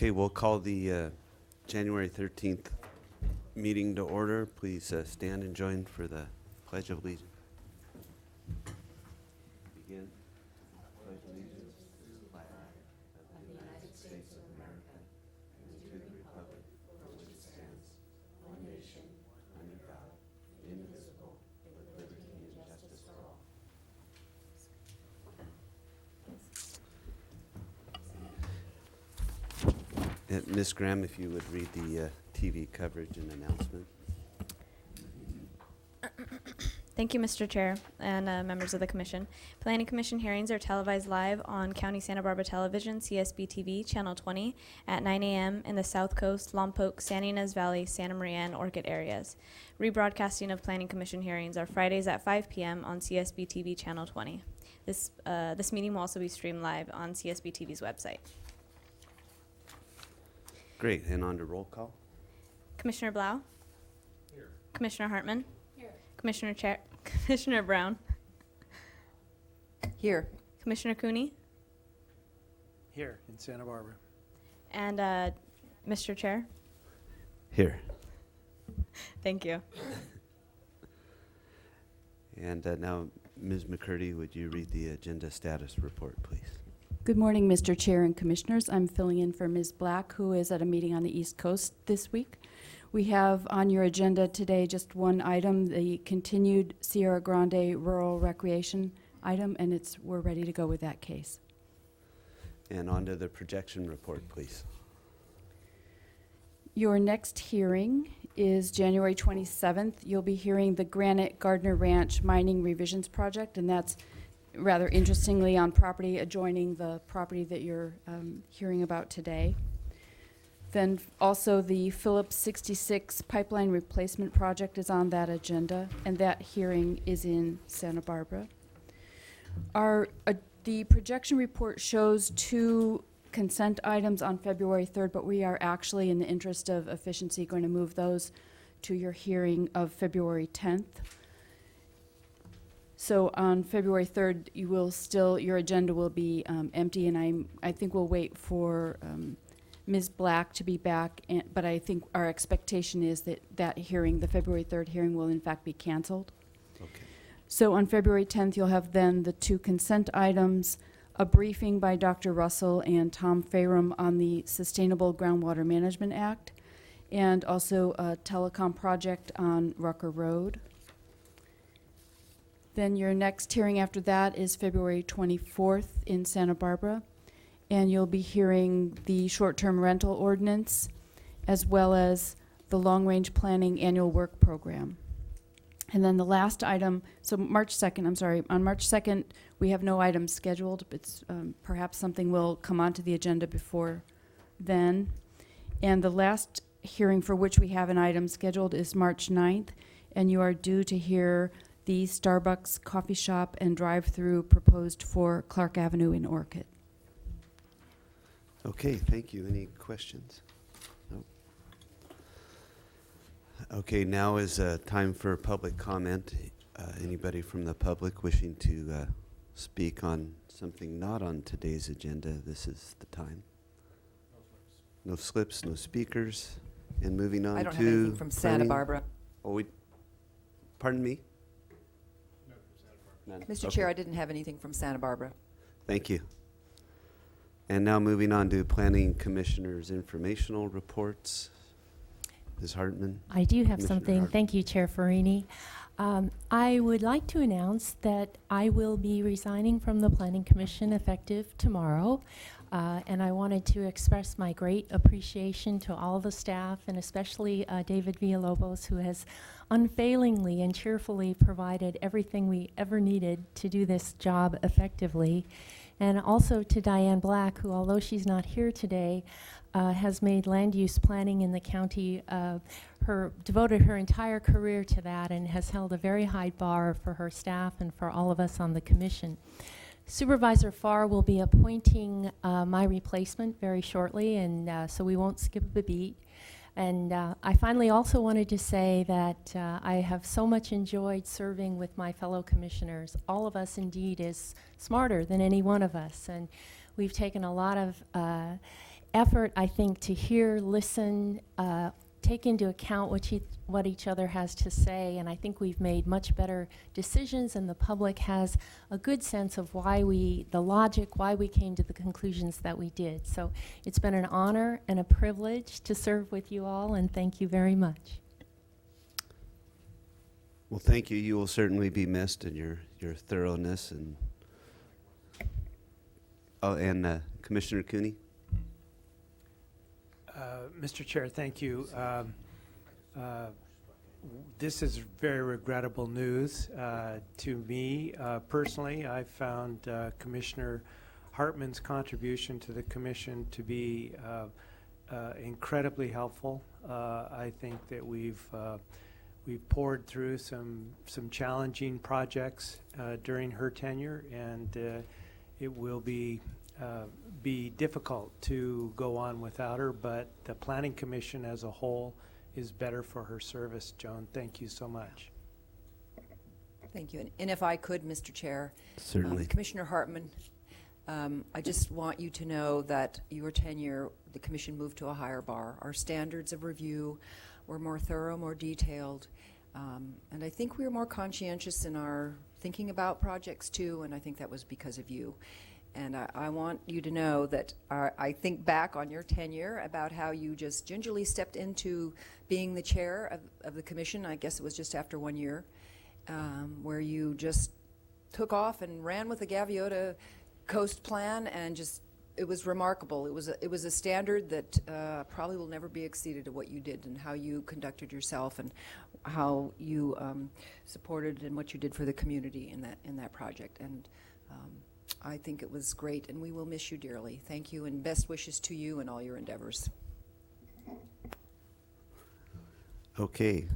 Okay, we'll call the January 13th meeting to order. Please stand and join for the Pledge of Allegiance. Begin. Pledge allegiance to the flag of the United States of America and to the republic for which it stands, one nation, under God, indivisible, with liberty and justice for all. Ms. Graham, if you would read the TV coverage and announcement. Thank you, Mr. Chair and members of the Commission. Planning Commission hearings are televised live on County Santa Barbara Television, CSB TV, Channel 20, at 9 a.m. in the South Coast, Lompoc, Santa Ynez Valley, Santa Maria, and Orchid areas. Rebroadcasting of Planning Commission hearings are Fridays at 5 p.m. on CSB TV, Channel 20. This meeting will also be streamed live on CSB TV's website. Great, and on to roll call. Commissioner Blau? Here. Commissioner Hartman? Here. Commissioner Brown? Here. Commissioner Cooney? Here in Santa Barbara. And Mr. Chair? Here. Thank you. And now, Ms. McCurdy, would you read the agenda status report, please? Good morning, Mr. Chair and Commissioners. I'm filling in for Ms. Black, who is at a meeting on the East Coast this week. We have on your agenda today just one item, the continued Sierra Grande Rural Recreation item, and we're ready to go with that case. And on to the projection report, please. Your next hearing is January 27th. You'll be hearing the Granite Gardner Ranch Mining Revisions Project, and that's rather interestingly on property adjoining the property that you're hearing about today. Then also the Phillips 66 Pipeline Replacement Project is on that agenda, and that hearing is in Santa Barbara. The projection report shows two consent items on February 3rd, but we are actually, in the interest of efficiency, going to move those to your hearing of February 10th. So on February 3rd, your agenda will be empty, and I think we'll wait for Ms. Black to be back, but I think our expectation is that hearing, the February 3rd hearing, will in fact be canceled. Okay. So on February 10th, you'll have then the two consent items, a briefing by Dr. Russell and Tom Farum on the Sustainable Groundwater Management Act, and also a telecom project on Rucker Road. Then your next hearing after that is February 24th in Santa Barbara, and you'll be hearing the short-term rental ordinance as well as the long-range planning annual work program. And then the last item, so on March 2nd, we have no items scheduled. It's perhaps something will come onto the agenda before then. And the last hearing for which we have an item scheduled is March 9th, and you are due to hear the Starbucks coffee shop and drive-through proposed for Clark Avenue in Orchid. Okay, thank you. Any questions? Nope. Okay, now is time for public comment. Anybody from the public wishing to speak on something not on today's agenda, this is the time. No slips, no speakers. And moving on to... I don't have anything from Santa planning. Barbara. Oh, pardon me? Mr. Okay. Chair, I didn't have anything from Santa Barbara. Thank you. And now moving on to Planning Commissioner's informational reports. Ms. Hartman. I do have Commissioner something. Hartman. Thank you, Chair Farini. I would like to announce that I will be resigning from the Planning Commission effective tomorrow. And I wanted to express my great appreciation to all the staff, and especially David Villalobos, who has unfailingly and cheerfully provided everything we ever needed to do this job effectively. And also to Diane Black, who, although she's not here today, has made land use planning in the county, devoted her entire career to that, and has held a very high bar for her staff and for all of us on the commission. Supervisor Farr will be appointing my replacement very shortly, and so we won't skip a beat. And I finally also wanted to say that I have so much enjoyed serving with my fellow commissioners. All of us indeed is smarter than any one of us, and we've taken a lot of effort, I think, to hear, listen, take into account what each other has to say, and I think we've made much better decisions, and the public has a good sense of the logic, why we came to the conclusions that we did. So it's been an honor and a privilege to serve with you all, and thank you very much. Well, thank you. You will certainly be missed in your thoroughness and Commissioner Cooney. Mr. Chair, thank you. This is very regrettable news to me personally. I found Commissioner Hartman's contribution to the commission to be incredibly helpful. I think that we've poured through some challenging projects during her tenure, and it will be difficult to go on without her, but the Planning Commission as a whole is better for her service. Joan, thank you so much. Thank you. And if I could, Mr. Chair. Certainly. Commissioner Hartman, I just want you to know that your tenure, the commission moved to a higher bar. Our standards of review were more thorough, more detailed, and I think we were more conscientious in our thinking about projects too, and I think that was because of you. And I want you to know that I think back on your tenure about how you just gingerly stepped into being the chair of the commission. I guess it was just after 1 year, where you just took off and ran with the Gaviota Coast Plan, and just, it was remarkable. It was a standard that probably will never be exceeded of what you did and how you conducted yourself and how you supported and what you did for the community in that project. And I think it was great, and we will miss you dearly. Thank you, and best wishes to you and all your endeavors. Okay.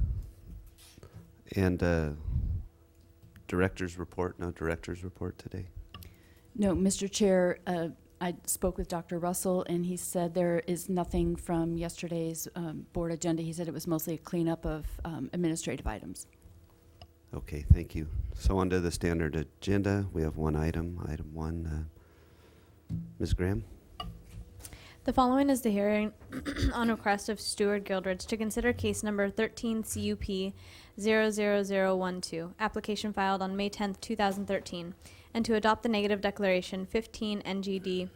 And director's report. No director's report today. No, Mr. Chair, I spoke with Dr. Russell, and he said there is nothing from yesterday's board agenda. He said it was mostly a cleanup of administrative items. Okay, thank you. So on to the standard agenda. We have one item, item 1. Ms. Graham? The following is the hearing on request of Stuart Gildredge to consider case number 13 CUP 00012, application filed on May 10th, 2013, and to adopt the negative declaration 15 NGD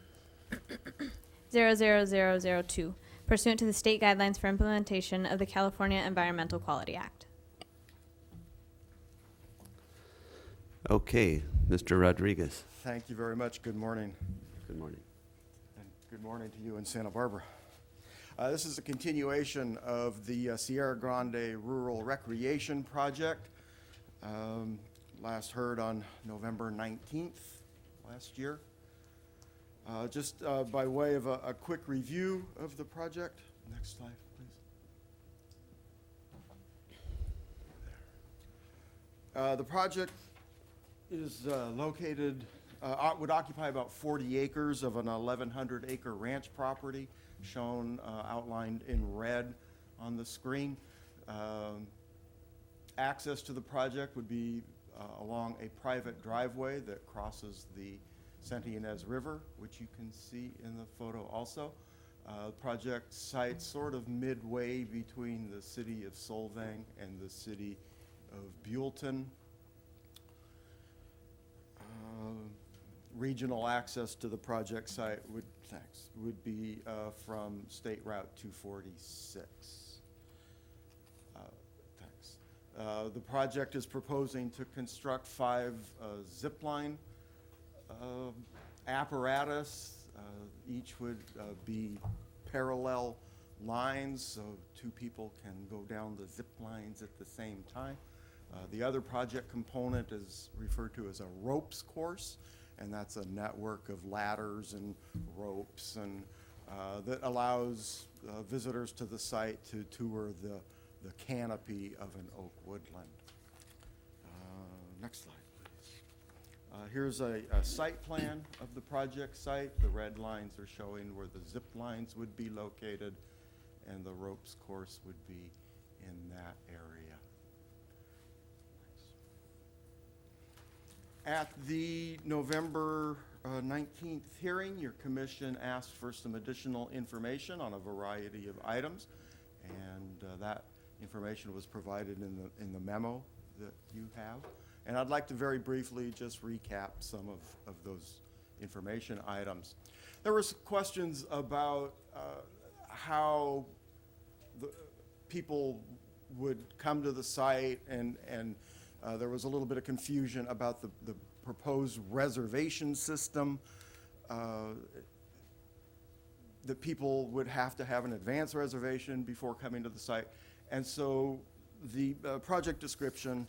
00002, pursuant to the state guidelines for implementation of the California Environmental Quality Act. Okay, Mr. Rodriguez. Thank you very much. Good morning. Good morning. And good morning to you in Santa Barbara. This is a continuation of the Sierra Grande Rural Recreation Project. Last heard on November 19th last year. Just by way of a quick review of the project. Next slide, please. The project is located, would occupy about 40 acres of an 1,100-acre ranch property, shown outlined in red on the screen. Access to the project would be along a private driveway that crosses the Santa Ynez River, which you can see in the photo also. The project site sort of midway between the city of Solvang and the city of Buellton. Regional access to the project site would be from State Route 246. The project is proposing to construct 5 zip line apparatus. Each would be parallel lines, so 2 people can go down the zip lines at the same time. The other project component is referred to as a ropes course, and that's a network of ladders and ropes, and that allows visitors to the site to tour the canopy of an oak woodland. Next slide, please. Here's a site plan of the project site. The red lines are showing where the zip lines would be located, and the ropes course would be in that area. At the November 19th hearing, your commission asked for some additional information on a variety of items, and that information was provided in the memo that you have. And I'd like to very briefly just recap some of those information items. There were some questions about how the people would come to the site, and there was a little bit of confusion about the proposed reservation system, that people would have to have an advance reservation before coming to the site. And so the project description,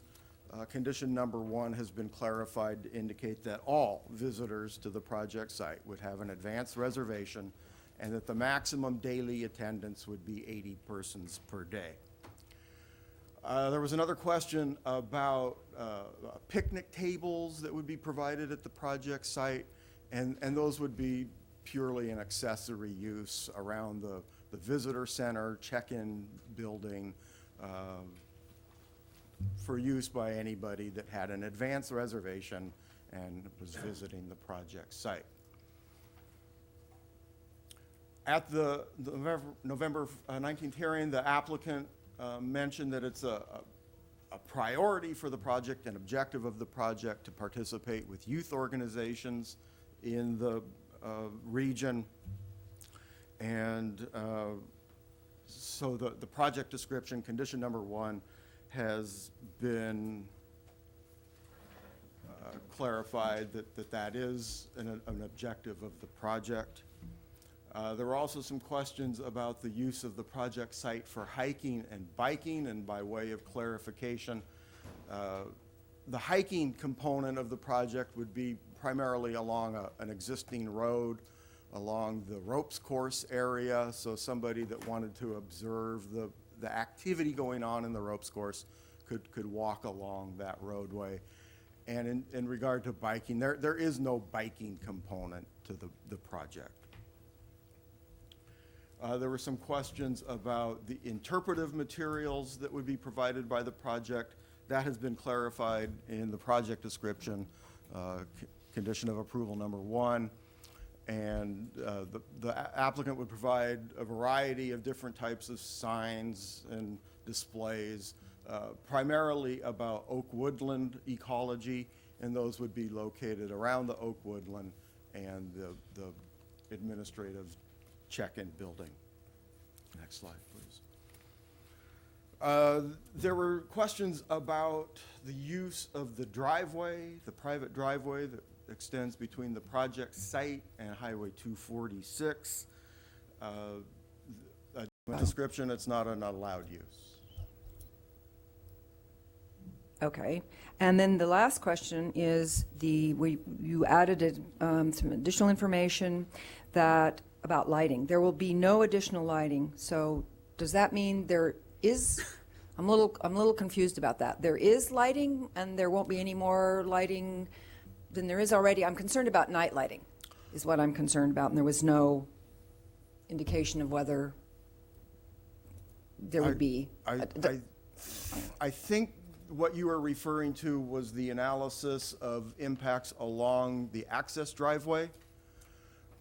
condition number 1 has been clarified to indicate that all visitors to the project site would have an advance reservation, and that the maximum daily attendance would be 80 persons per day. There was another question about picnic tables that would be provided at the project site, and those would be purely an accessory use around the visitor center, check-in building, for use by anybody that had an advance reservation and was visiting the project site. At the November 19th hearing, the applicant mentioned that it's a priority for the project, an objective of the project, to participate with youth organizations in the region. And so the project description, condition number 1, has been clarified that is an objective of the project. There were also some questions about the use of the project site for hiking and biking, and by way of clarification, the hiking component of the project would be primarily along an existing road along the ropes course area, so somebody that wanted to observe the activity going on in the ropes course could walk along that roadway. And in regard to biking, there is no biking component to the project. There were some questions about the interpretive materials that would be provided by the project. That has been clarified in the project description, condition of approval number 1. And the applicant would provide a variety of different types of signs and displays, primarily about oak woodland ecology, and those would be located around the oak woodland and the administrative check-in building. Next slide, please. There were questions about the use of the driveway, the private driveway that extends between the project site and Highway 246. A description, it's not an allowed use. Okay. And then the last question is you added some additional information about lighting. There will be no additional lighting. So does that mean there is? I'm a little confused about that. There is lighting, and there won't be any more lighting than there is already. I'm concerned about night lighting, is what I'm concerned about, and there was no indication of whether there would be. I think what you were referring to was the analysis of impacts along the access driveway.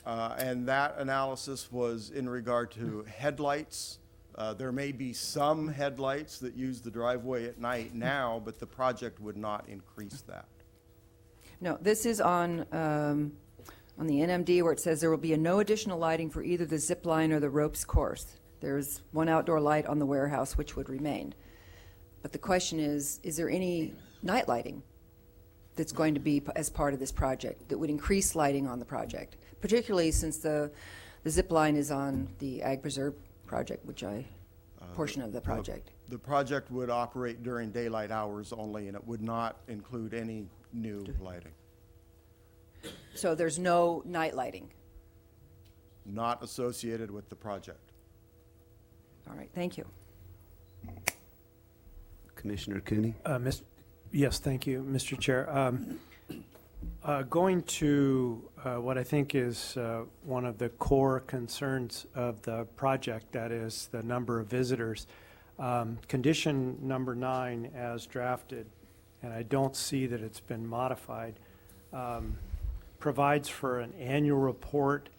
And that analysis was in regard to headlights. There may be some headlights that use the driveway at night now, but the project would not increase that. No, this is on the NMD where it says there will be no additional lighting for either the zip line or the ropes course. There's one outdoor light on the warehouse which would remain. But the question is there any night lighting that's going to be as part of this project that would increase lighting on the project, particularly since the zip line is on the Ag Preserve project, portion of the project. The project would operate during daylight hours only, and it would not include any new lighting. So there's no night lighting? Not associated with the project. All right, thank you. Commissioner Cooney? Yes, thank you, Mr. Chair. Going to what I think is one of the core concerns of the project, that is the number of visitors. Condition number 9 as drafted, and I don't see that it's been modified, provides for an annual report,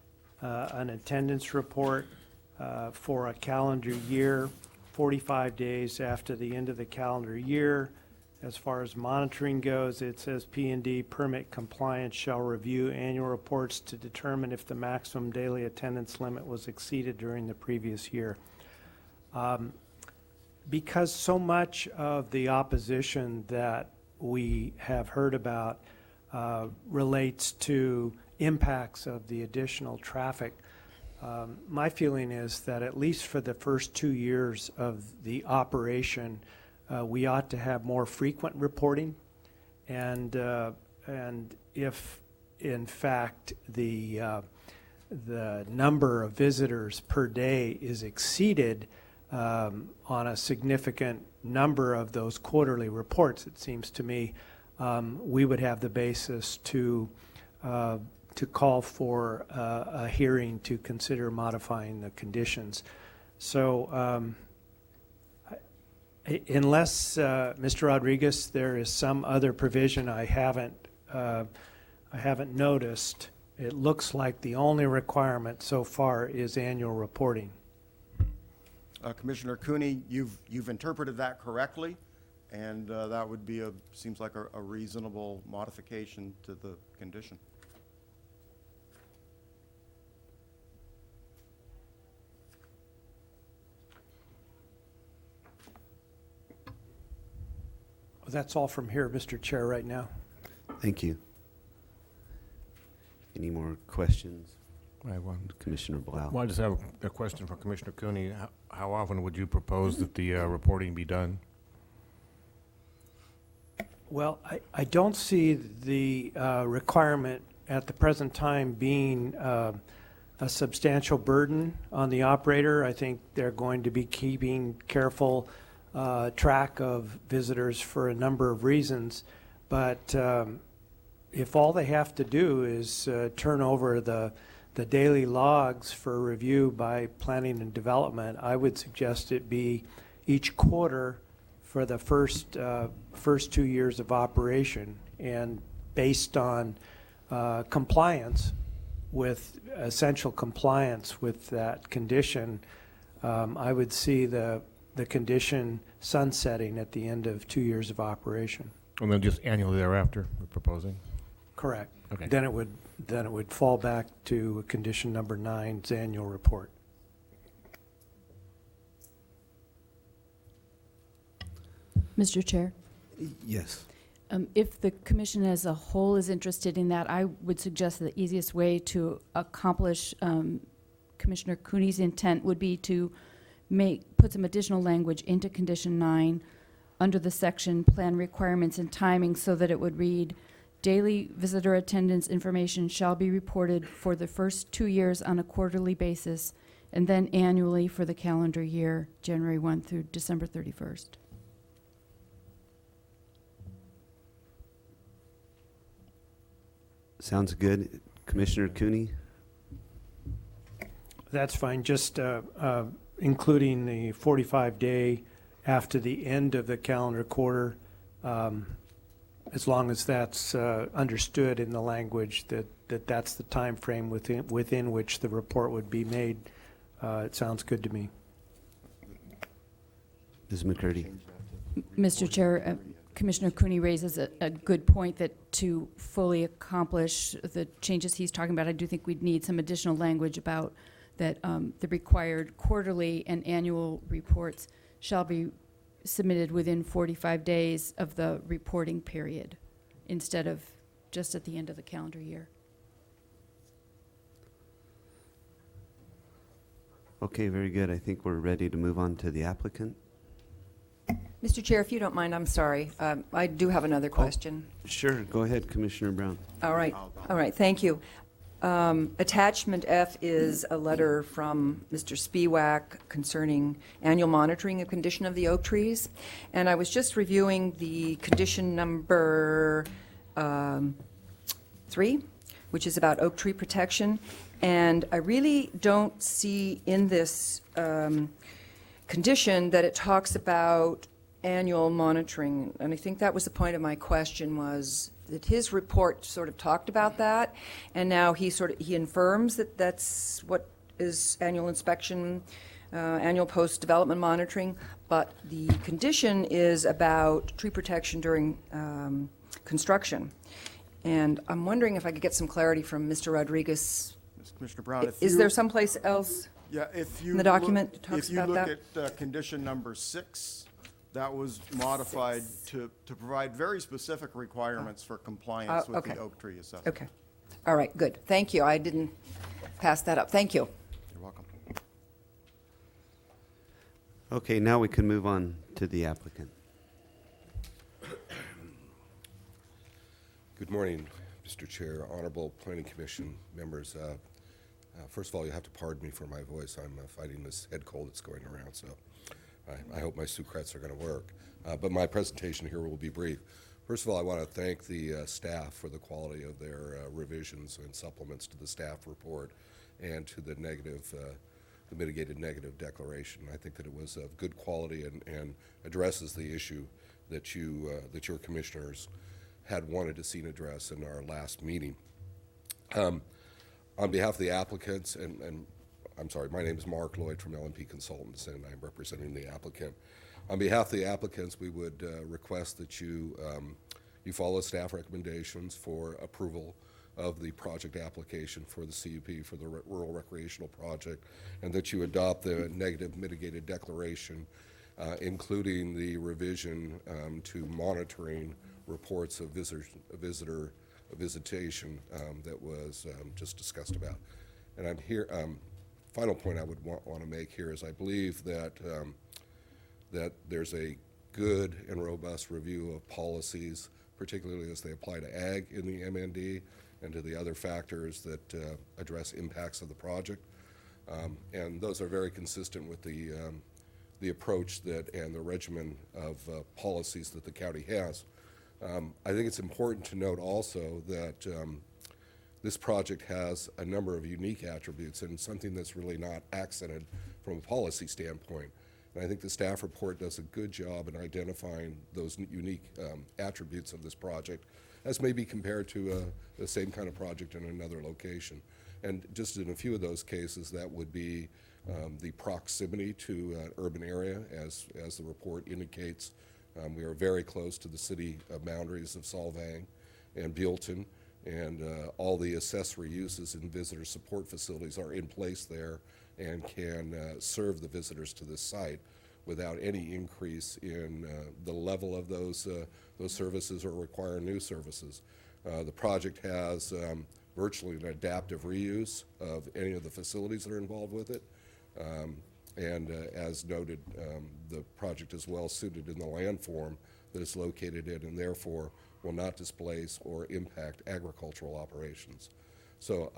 an attendance report for a calendar year, 45 days after the end of the calendar year. As far as monitoring goes, it says P&D permit compliance shall review annual reports to determine if the maximum daily attendance limit was exceeded during the previous year. Because so much of the opposition that we have heard about relates to impacts of the additional traffic, my feeling is that at least for the first 2 years of the operation, we ought to have more frequent reporting, and if in fact the number of visitors per day is exceeded on a significant number of those quarterly reports, it seems to me we would have the basis to call for a hearing to consider modifying the conditions. So unless, Mr. Rodriguez, there is some other provision I haven't noticed, it looks like the only requirement so far is annual reporting. Commissioner Cooney, you've interpreted that correctly, and that would be seems like a reasonable modification to the condition. That's all from here, Mr. Chair, right now. Thank you. Any more questions? I have one. Commissioner Blau. Well, I just have a question for Commissioner Cooney. How often would you propose that the reporting be done? Well, I don't see the requirement at the present time being a substantial burden on the operator. I think they're going to be keeping careful track of visitors for a number of reasons. But if all they have to do is turn over the daily logs for review by planning and development, I would suggest it be each quarter for the first 2 years of operation, and based on compliance with essential compliance with that condition, I would see the condition sunsetting at the end of 2 years of operation. And then just annually thereafter, we're proposing? Correct. Okay. Then it would fall back to condition number 9's annual report. Mr. Chair, Yes. if the commission as a whole is interested in that, I would suggest the easiest way to accomplish Commissioner Cooney's intent would be to put some additional language into condition 9 under the section plan requirements and timing, so that it would read, daily visitor attendance information shall be reported for the first 2 years on a quarterly basis, and then annually for the calendar year, January 1 through December 31st. Sounds good. Commissioner Cooney? That's fine, just including the 45-day after the end of the calendar quarter, as long as that's understood in the language that that's the time frame within which the report would be made. It sounds good to me. Ms. McCurdy? Mr. Chair, Commissioner Cooney raises a good point that to fully accomplish the changes he's talking about, I do think we'd need some additional language about that the required quarterly and annual reports shall be submitted within 45 days of the reporting period, instead of just at the end of the calendar year. Okay, very good. I think we're ready to move on to the applicant. Mr. Chair, if you don't mind, I'm sorry. I do have another question. Sure, go ahead, Commissioner Brown. All right, thank you. Attachment F is a letter from Mr. Spiewak concerning annual monitoring of condition of the oak trees. And I was just reviewing the condition number 3, which is about oak tree protection. And I really don't see in this condition that it talks about annual monitoring. And I think that was the point of my question, was that his report sort of talked about that, and now he infirms that that's what is annual inspection, annual post-development monitoring, but the condition is about tree protection during construction. And I'm wondering if I could get some clarity from Mr. Rodriguez. Commissioner Brown, if Is you- there someplace else? Yeah, if you. in the document that talks If you about look that? at condition number 6, that was modified to provide very specific requirements for compliance with okay. the oak tree assessment. Okay. All right, good. Thank you. I didn't pass that up. Thank you. You're welcome. Okay, now we can move on to the applicant. Good morning, Mr. Chair, Honorable Planning Commission members. First of all, you have to pardon me for my voice. I'm fighting this head cold that's going around, so I hope my Sucrets are going to work. But my presentation here will be brief. First of all, I want to thank the staff for the quality of their revisions and supplements to the staff report and to the the mitigated negative declaration. I think that it was of good quality and addresses the issue that that your commissioners had wanted to see addressed in our last meeting. On behalf of the applicants, and I'm sorry, my name is Mark Lloyd from L&P Consultants, and I'm representing the applicant. On behalf of the applicants, we would request that you follow staff recommendations for approval of the project application for the CUP for the Rural Recreational Project, and that you adopt the negative mitigated declaration, including the revision to monitoring reports of visitation that was just discussed about. And I'm here. Final point I would want to make here is I believe that that there's a good and robust review of policies, particularly as they apply to ag in the MND and to the other factors that address impacts of the project. And those are very consistent with the approach that and the regimen of policies that the county has. I think it's important to note also that this project has a number of unique attributes and something that's really not accented from a policy standpoint. And I think the staff report does a good job in identifying those unique attributes of this project as may be compared to the same kind of project in another location. And just in a few of those cases, that would be the proximity to an urban area, as the report indicates. We are very close to the city boundaries of Solvang and Buellton, and all the accessory uses and visitor support facilities are in place there and can serve the visitors to this site without any increase in the level of those services or require new services. The project has virtually an adaptive reuse of any of the facilities that are involved with it. And as noted, the project is well suited in the landform that it's located in and therefore will not displace or impact agricultural operations. So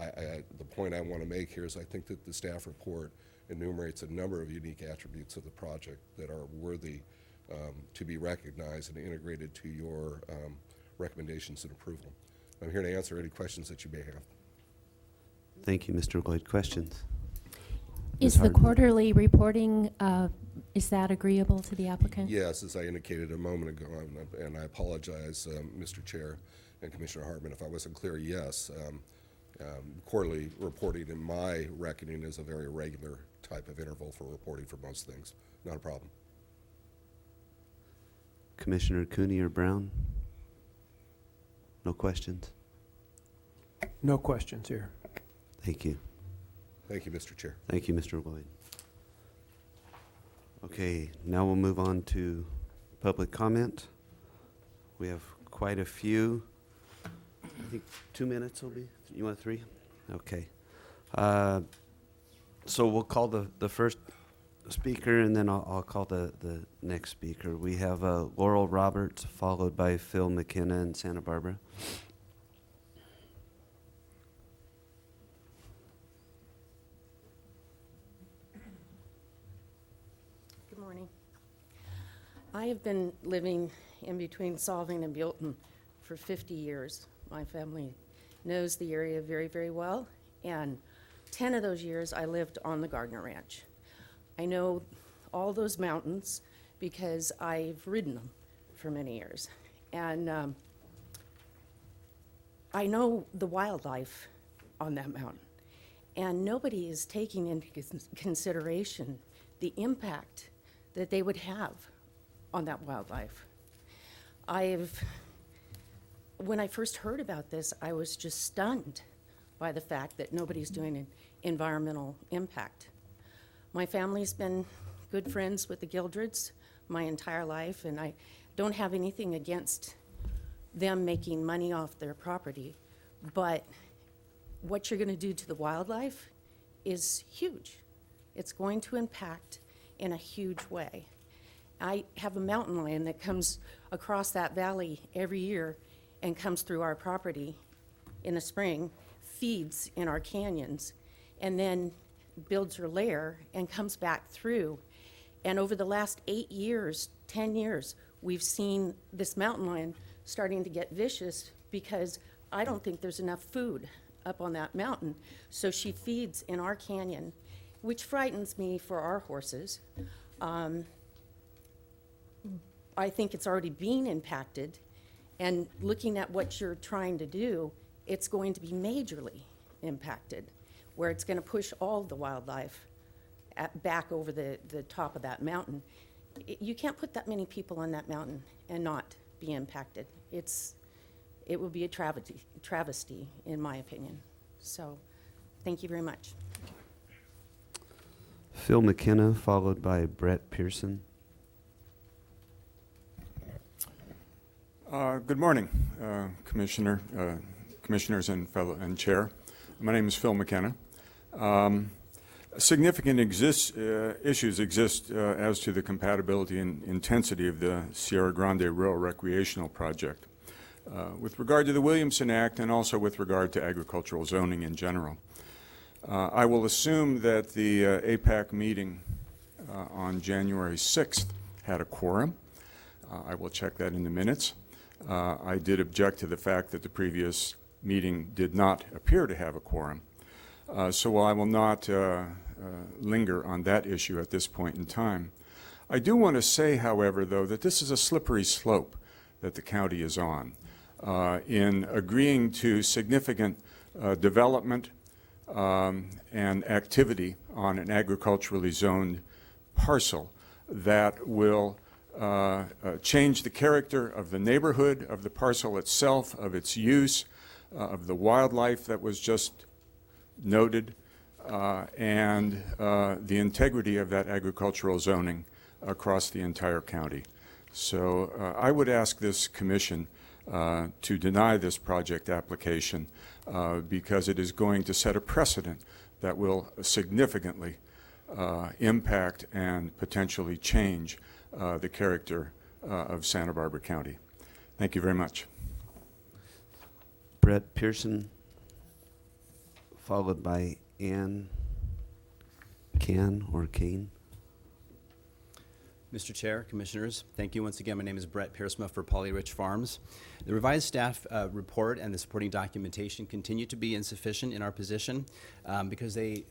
the point I want to make here is I think that the staff report enumerates a number of unique attributes of the project that are worthy to be recognized and integrated to your recommendations and approval. I'm here to answer any questions that you may have. Thank you, Mr. Lloyd. Questions? Is the quarterly reporting, is that agreeable to the applicant? Yes, as I indicated a moment ago, and I apologize, Mr. Chair and Commissioner Hartman, if I wasn't clear, yes. Quarterly reporting, in my reckoning, is a very regular type of interval for reporting for most things. Not a problem. Commissioner Cooney or Brown? No questions? No questions here. Thank you. Thank you, Mr. Chair. Thank you, Mr. Lloyd. Okay, now we'll move on to public comment. We have quite a few. I think 2 minutes will be, you want 3? Okay. So we'll call the first speaker, and then I'll call the next speaker. We have Laurel Roberts, followed by Phil McKenna in Santa Barbara. Good morning. I have been living in between Solvang and Buellton for 50 years. My family knows the area very, very well, and 10 of those years I lived on the Gardner Ranch. I know all those mountains because I've ridden them for many years. And I know the wildlife on that mountain, and nobody is taking into consideration the impact that they would have on that wildlife. When I first heard about this, I was just stunned by the fact that nobody's doing an environmental impact. My family's been good friends with the Gildreds my entire life, and I don't have anything against them making money off their property, but what you're going to do to the wildlife is huge. It's going to impact in a huge way. I have a mountain lion that comes across that valley every year and comes through our property in the spring, feeds in our canyons, and then builds her lair and comes back through. And over the last 8 years, 10 years, we've seen this mountain lion starting to get vicious because I don't think there's enough food up on that mountain. So she feeds in our canyon, which frightens me for our horses. I think it's already being impacted, and looking at what you're trying to do, it's going to be majorly impacted, where it's going to push all the wildlife back over the top of that mountain. You can't put that many people on that mountain and not be impacted. It would be a travesty, in my opinion. So, thank you very much. Phil McKenna, followed by Brett Pearson. Good morning, commissioners and chair. My name is Phil McKenna. Significant issues exist as to the compatibility and intensity of the Sierra Grande Rural Recreational Project with regard to the Williamson Act and also with regard to agricultural zoning in general. I will assume that the APAC meeting on January 6th had a quorum. I will check that in the minutes. I did object to the fact that the previous meeting did not appear to have a quorum. So I will not linger on that issue at this point in time. I do want to say, however, though, that this is a slippery slope that the county is on in agreeing to significant development and activity on an agriculturally zoned parcel that will change the character of the neighborhood, of the parcel itself, of its use, of the wildlife that was just noted, and the integrity of that agricultural zoning across the entire county. So I would ask this commission to deny this project application because it is going to set a precedent that will significantly impact and potentially change the character of Santa Barbara County. Thank you very much. Brett Pearson, followed by Ann Kane. Mr. Chair, Commissioners, thank you once again. My name is Brett Piersma for Polly Rich Farms. The revised staff report and the supporting documentation continue to be insufficient in our position because they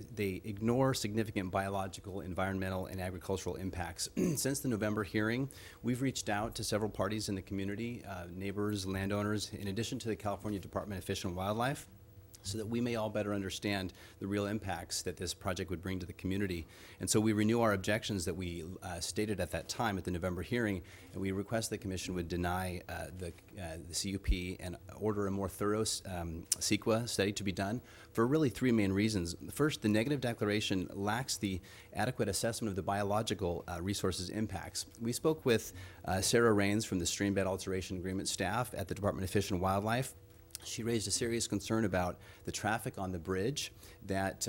ignore significant biological, environmental, and agricultural impacts. Since the November hearing, we've reached out to several parties in the community, neighbors, landowners, in addition to the California Department of Fish and Wildlife, so that we may all better understand the real impacts that this project would bring to the community. And so we renew our objections that we stated at that time at the November hearing, and we request the Commission would deny the CUP and order a more thorough CEQA study to be done for really three main reasons. First, the negative declaration lacks the adequate assessment of the biological resources impacts. We spoke with Sarah Rains from the Streambed Alteration Agreement staff at the Department of Fish and Wildlife. She raised a serious concern about the traffic on the bridge that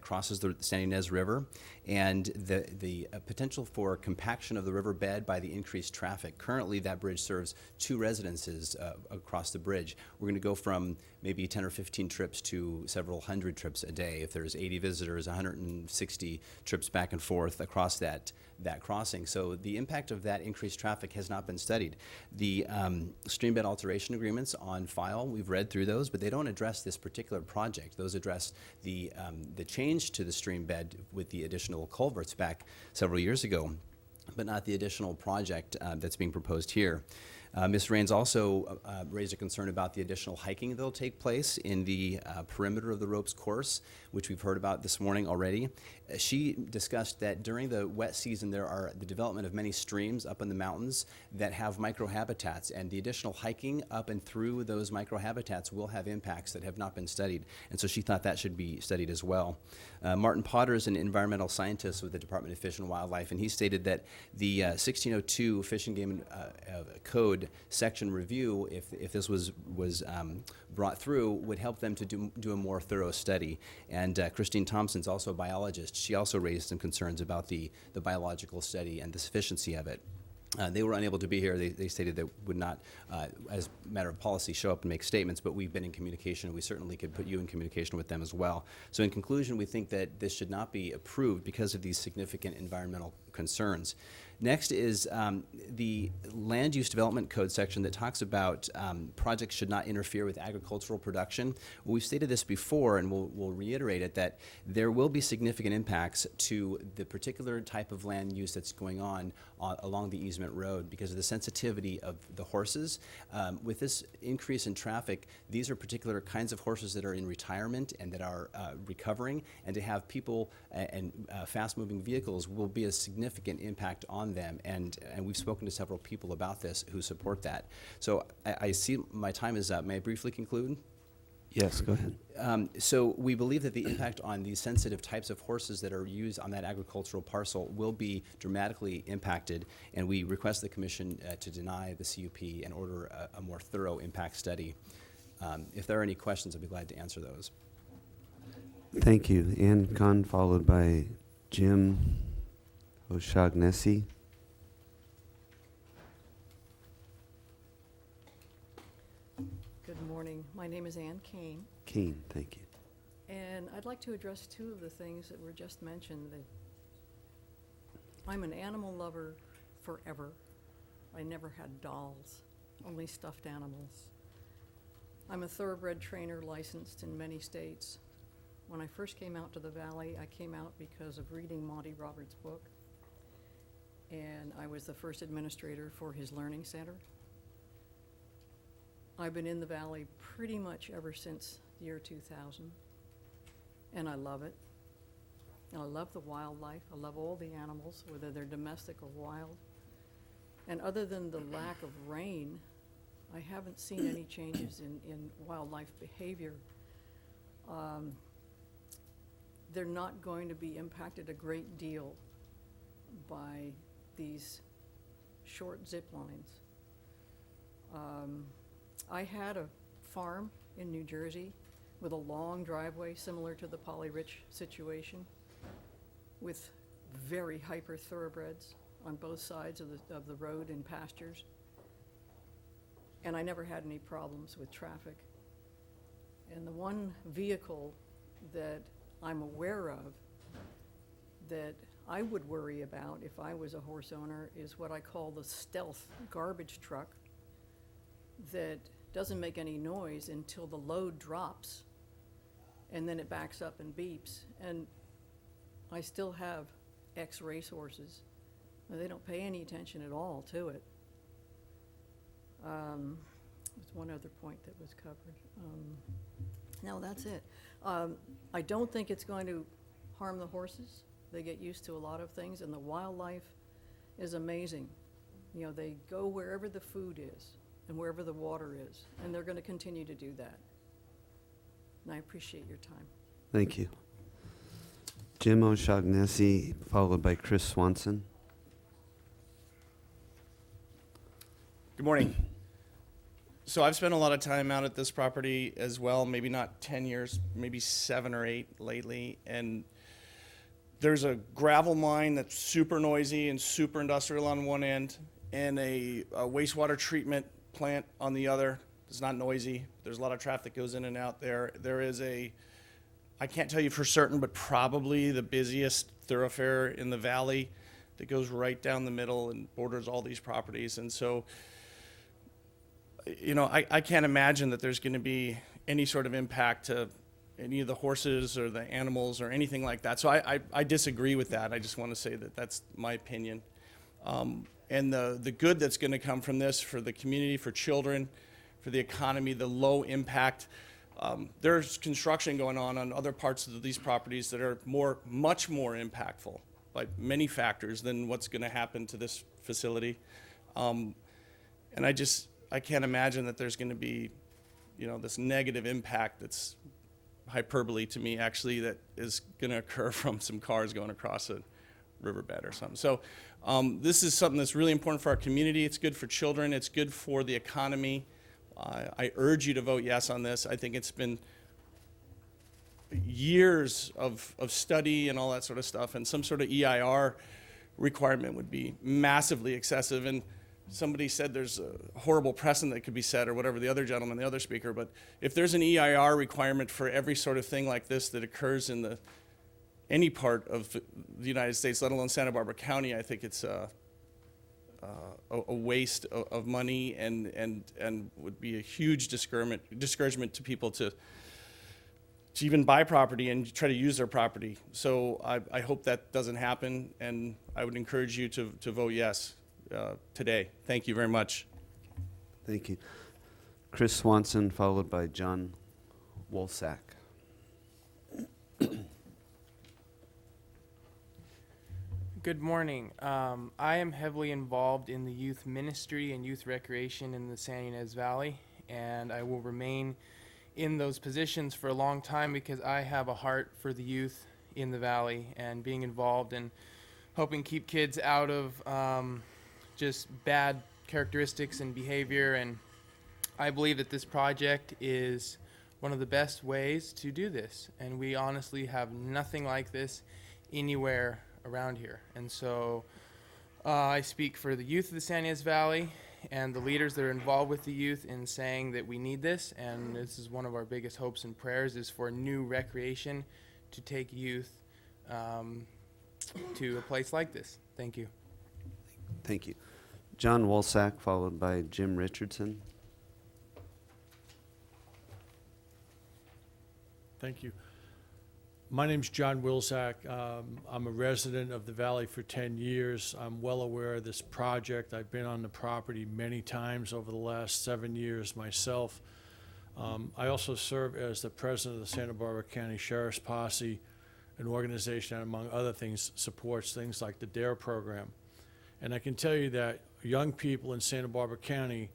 crosses the San Ynez River and the potential for compaction of the riverbed by the increased traffic. Currently, that bridge serves 2 residences across the bridge. We're going to go from maybe 10 or 15 trips to several hundred trips a day. If there's 80 visitors, 160 trips back and forth across that crossing. So the impact of that increased traffic has not been studied. The streambed alteration agreements on file, we've read through those, but they don't address this particular project. Those address the change to the stream bed with the additional culverts back several years ago, but not the additional project that's being proposed here. Ms. Raines also raised a concern about the additional hiking that will take place in the perimeter of the ropes course, which we've heard about this morning already. She discussed that during the wet season there are the development of many streams up in the mountains that have microhabitats, and the additional hiking up and through those microhabitats will have impacts that have not been studied, and so she thought that should be studied as well. Martin Potter is an environmental scientist with the Department of Fish and Wildlife, and he stated that the 1602 Fish and Game Code section review, if this was brought through, would help them to do a more thorough study. And Christine Thompson's also a biologist. She also raised some concerns about the biological study and the sufficiency of it. They were unable to be here. They stated they would not, as a matter of policy, show up and make statements, but we've been in communication, and we certainly could put you in communication with them as well. So in conclusion, we think that this should not be approved because of these significant environmental concerns. Next is the land use development code section that talks about projects should not interfere with agricultural production. Well, we've stated this before, and we'll reiterate it, that there will be significant impacts to the particular type of land use that's going on along the easement road because of the sensitivity of the horses. With this increase in traffic, these are particular kinds of horses that are in retirement and that are recovering, and to have people and fast-moving vehicles will be a significant impact on them, and we've spoken to several people about this who support that. So I see my time is up. May I briefly conclude? Yes, go ahead. So we believe that the impact on these sensitive types of horses that are used on that agricultural parcel will be dramatically impacted, and we request the Commission to deny the CUP and order a more thorough impact study. If there are any questions, I'd be glad to answer those. Thank you. Ann Kahn, followed by Jim O'Shaughnessy. Good morning. My name is Ann Kane, Keen, thank you. and I'd like to address two of the things that were just mentioned. That I'm an animal lover forever. I never had dolls, only stuffed animals. I'm a thoroughbred trainer licensed in many states. When I first came out to the Valley, I came out because of reading Monty Roberts' book, and I was the first administrator for his learning center. I've been in the Valley pretty much ever since the year 2000, and I love it. And I love the wildlife. I love all the animals, whether they're domestic or wild. And other than the lack of rain, I haven't seen any changes in wildlife behavior. They're not going to be impacted a great deal by these short zip lines. I had a farm in New Jersey with a long driveway similar to the Polly Rich situation, with very hyper thoroughbreds on both sides of the road and pastures. And I never had any problems with traffic. And the one vehicle that I'm aware of that I would worry about if I was a horse owner is what I call the stealth garbage truck that doesn't make any noise until the load drops, and then it backs up and beeps. And I still have ex-race horses. They don't pay any attention at all to it. There's one other point that was covered. No, that's it. I don't think it's going to harm the horses. They get used to a lot of things, and the wildlife is amazing. You know, they go wherever the food is and wherever the water is, and they're going to continue to do that. And I appreciate your time. Thank you. Jim O'Shaughnessy, followed by Chris Swanson. Good morning. So I've spent a lot of time out at this property as well, maybe not 10 years, maybe 7 or 8 lately, and there's a gravel mine that's super noisy and super industrial on one end, and a wastewater treatment plant on the other. It's not noisy. There's a lot of traffic that goes in and out there. There is I can't tell you for certain, but probably the busiest thoroughfare in the valley that goes right down the middle and borders all these properties. And so, you know, I can't imagine that there's going to be any sort of impact to any of the horses or the animals or anything like that. So I disagree with that. I just want to say that that's my opinion. and the good that's going to come from this for the community, for children, for the economy, the low impact. There's construction going on other parts of these properties that are much more impactful by many factors than what's going to happen to this facility. And I can't imagine that there's going to be, this negative impact that's hyperbole to me, actually, that is going to occur from some cars going across a riverbed or something. So this is something that's really important for our community. It's good for children. It's good for the economy. I urge you to vote yes on this. I think it's been years of study and all that sort of stuff, and some sort of EIR requirement would be massively excessive. And somebody said there's a horrible precedent that could be set, or whatever, the other speaker, but if there's an EIR requirement for every sort of thing like this that occurs in any part of the United States, let alone Santa Barbara County, I think it's a waste of money and would be a huge discouragement to people to even buy property and try to use their property. So I hope that doesn't happen, and I would encourage you to vote yes today. Thank you very much. Thank you. Chris Swanson, followed by John Wolsack. Good morning. I am heavily involved in the youth ministry and youth recreation in the San Ynez Valley, and I will remain in those positions for a long time because I have a heart for the youth in the valley and being involved in helping keep kids out of just bad characteristics and behavior. And I believe that this project is one of the best ways to do this, and we honestly have nothing like this anywhere around here. And so I speak for the youth of the San Ynez Valley and the leaders that are involved with the youth in saying that we need this, and this is one of our biggest hopes and prayers, is for new recreation to take youth to a place like this. Thank you. Thank you. John Wolsack, followed by Jim Richardson. Thank you. My name's John Wilczak. I'm a resident of the Valley for 10 years. I'm well aware of this project. I've been on the property many times over the last 7 years myself. I also serve as the president of the Santa Barbara County Sheriff's Posse, an organization that, among other things, supports things like the DARE program. And I can tell you that young people in Santa Barbara County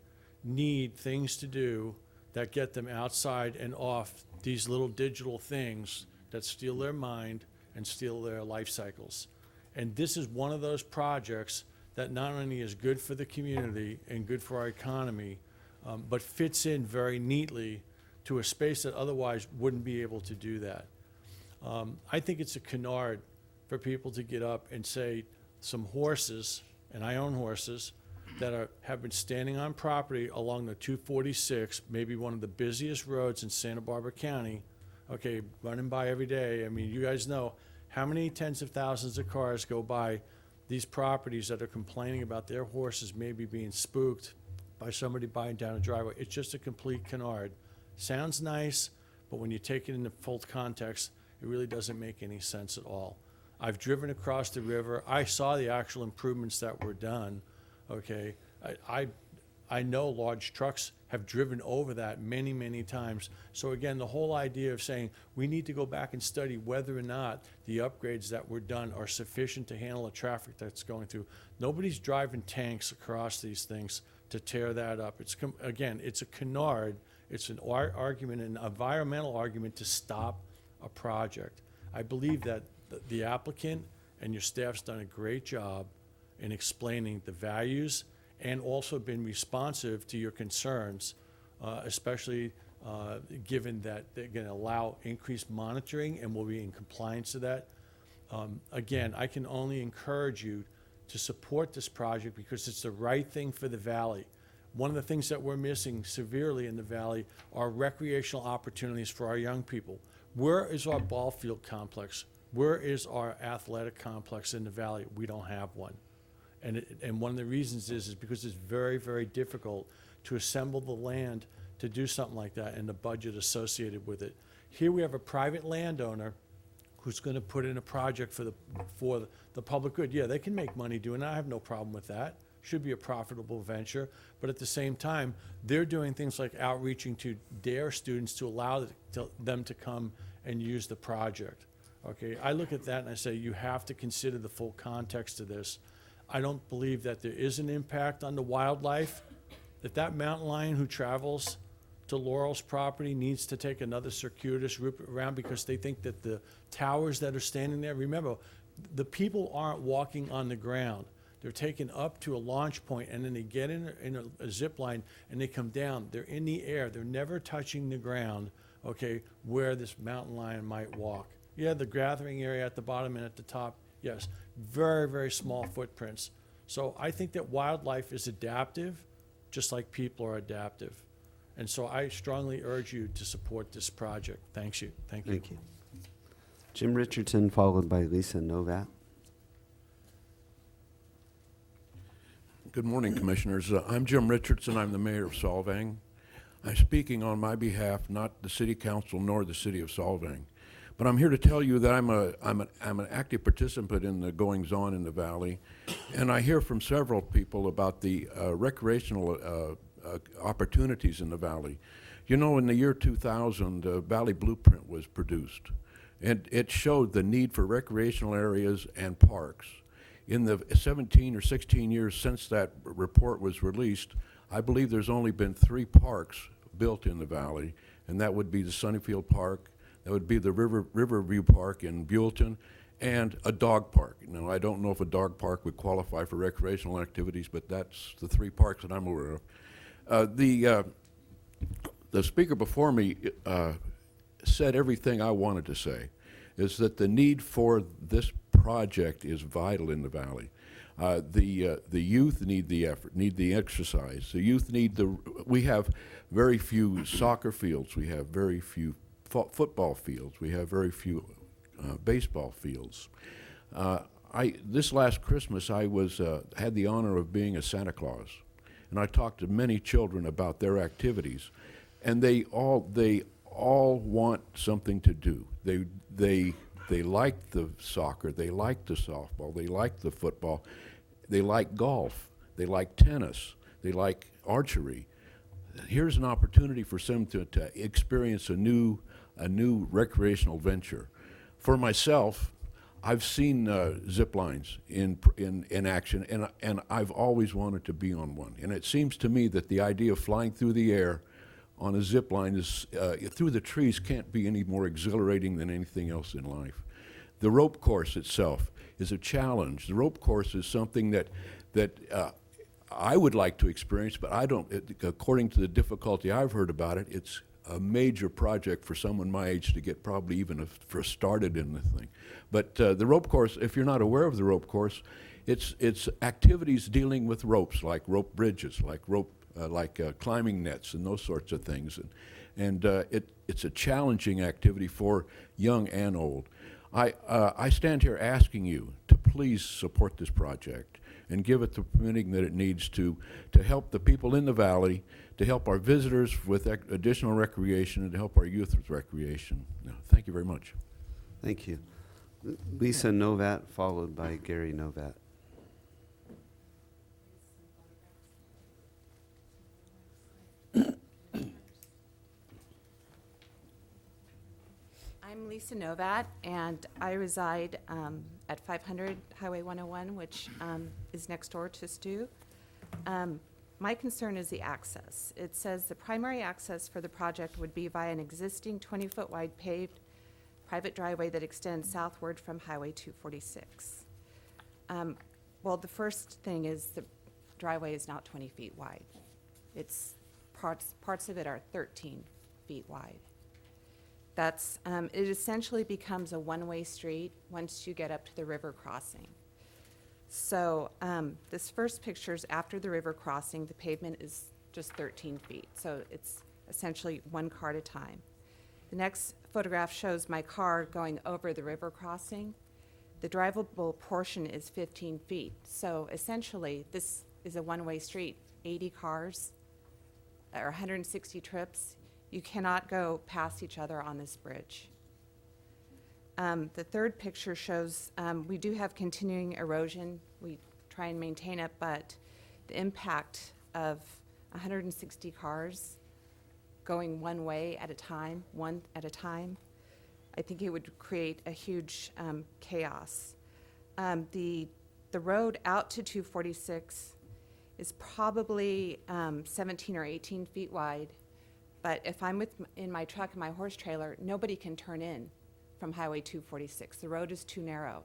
need things to do that get them outside and off these little digital things that steal their mind and steal their life cycles. And this is one of those projects that not only is good for the community and good for our economy, but fits in very neatly to a space that otherwise wouldn't be able to do that. I think it's a canard for people to get up and say some horses, and I own horses, that have been standing on property along the 246, maybe one of the busiest roads in Santa Barbara County, okay, running by every day. I mean, you guys know how many tens of thousands of cars go by these properties that are complaining about their horses maybe being spooked by somebody buying down a driveway. It's just a complete canard. Sounds nice, but when you take it into full context, it really doesn't make any sense at all. I've driven across the river. I saw the actual improvements that were done, okay? I know large trucks have driven over that many, many times. So again, the whole idea of saying we need to go back and study whether or not the upgrades that were done are sufficient to handle the traffic that's going through. Nobody's driving tanks across these things to tear that up. Again, it's a canard. It's an argument, an environmental argument to stop a project. I believe that the applicant and your staff's done a great job in explaining the values and also been responsive to your concerns, especially given that they're going to allow increased monitoring and will be in compliance to that. Again, I can only encourage you to support this project because it's the right thing for the Valley. One of the things that we're missing severely in the Valley are recreational opportunities for our young people. Where is our ball field complex? Where is our athletic complex in the Valley? We don't have one. And one of the reasons is because it's very, very difficult to assemble the land to do something like that and the budget associated with it. Here we have a private landowner who's going to put in a project for the public good. Yeah, they can make money doing that. I have no problem with that. should be a profitable venture. But at the same time, they're doing things like outreaching to their students to allow them to come and use the project. Okay, I look at that and I say, you have to consider the full context of this. I don't believe that there is an impact on the wildlife. If that mountain lion who travels to Laurel's property needs to take another circuitous route around because they think that the towers that are standing there, remember, the people aren't walking on the ground. They're taken up to a launch point and then they get in a zip line and they come down. They're in the air. They're never touching the ground, okay, where this mountain lion might walk. Yeah, the gathering area at the bottom and at the top, yes, very, very small footprints. So I think that wildlife is adaptive, just like people are adaptive. And so I strongly urge you to support this project. Thank you. Thank you. Thank you. Jim Richardson, followed by Lisa Novat. Good morning, Commissioners. I'm Jim Richardson. I'm the mayor of Solvang. I'm speaking on my behalf, not the City Council nor the City of Solvang. But I'm here to tell you that I'm an active participant in the goings-on in the valley, and I hear from several people about the recreational opportunities in the valley. You know, in the year 2000, the Valley Blueprint was produced, and it showed the need for recreational areas and parks. In the 17 or 16 years since that report was released, I believe there's only been 3 parks built in the valley, and that would be the Sunnyfield Park, that would be the Riverview Park in Buellton, and a dog park. Now, I don't know if a dog park would qualify for recreational activities, but that's the 3 parks that I'm aware of. The speaker before me said everything I wanted to say, is that the need for this project is vital in the valley. The youth need the effort, need the exercise. The youth need we have very few soccer fields, we have very few football fields, we have very few baseball fields. This last Christmas I had the honor of being a Santa Claus, and I talked to many children about their activities, and they all want something to do. They like the soccer, they like the softball, they like the football, they like golf, they like tennis, they like archery. Here's an opportunity for them to experience a new recreational venture. For myself, I've seen zip lines in action, and I've always wanted to be on one. And it seems to me that the idea of flying through the air on a zip line through the trees can't be any more exhilarating than anything else in life. The rope course itself is a challenge. The rope course is something that I would like to experience, but I don't. According to the difficulty I've heard about it, it's a major project for someone my age to get probably even started in the thing. But the rope course, if you're not aware of the rope course, it's activities dealing with ropes, like rope bridges, like climbing nets and those sorts of things. And it's a challenging activity for young and old. I stand here asking you to please support this project and give it the permitting that it needs to help the people in the valley, to help our visitors with additional recreation, and to help our youth with recreation. Thank you very much. Thank you. Lisa Novat, followed by Gary Novat. I'm Lisa Novat, and I reside at 500 Highway 101, which is next door to Stu. My concern is the access. It says the primary access for the project would be via an existing 20-foot wide paved private driveway that extends southward from Highway 246. Well, the first thing is the driveway is not 20 feet wide. It's parts of it are 13 feet wide. That's, it essentially becomes a one-way street once you get up to the river crossing. So this first picture is after the river crossing. The pavement is just 13 feet, so it's essentially one car at a time. The next photograph shows my car going over the river crossing. The drivable portion is 15 feet, so essentially this is a one-way street, 80 cars or 160 trips. You cannot go past each other on this bridge. The third picture shows we do have continuing erosion. We try and maintain it, but the impact of 160 cars going one way at a time, one at a time, I think it would create a huge chaos. The road out to 246 is probably 17 or 18 feet wide, but if I'm in my truck and my horse trailer, nobody can turn in from Highway 246. The road is too narrow.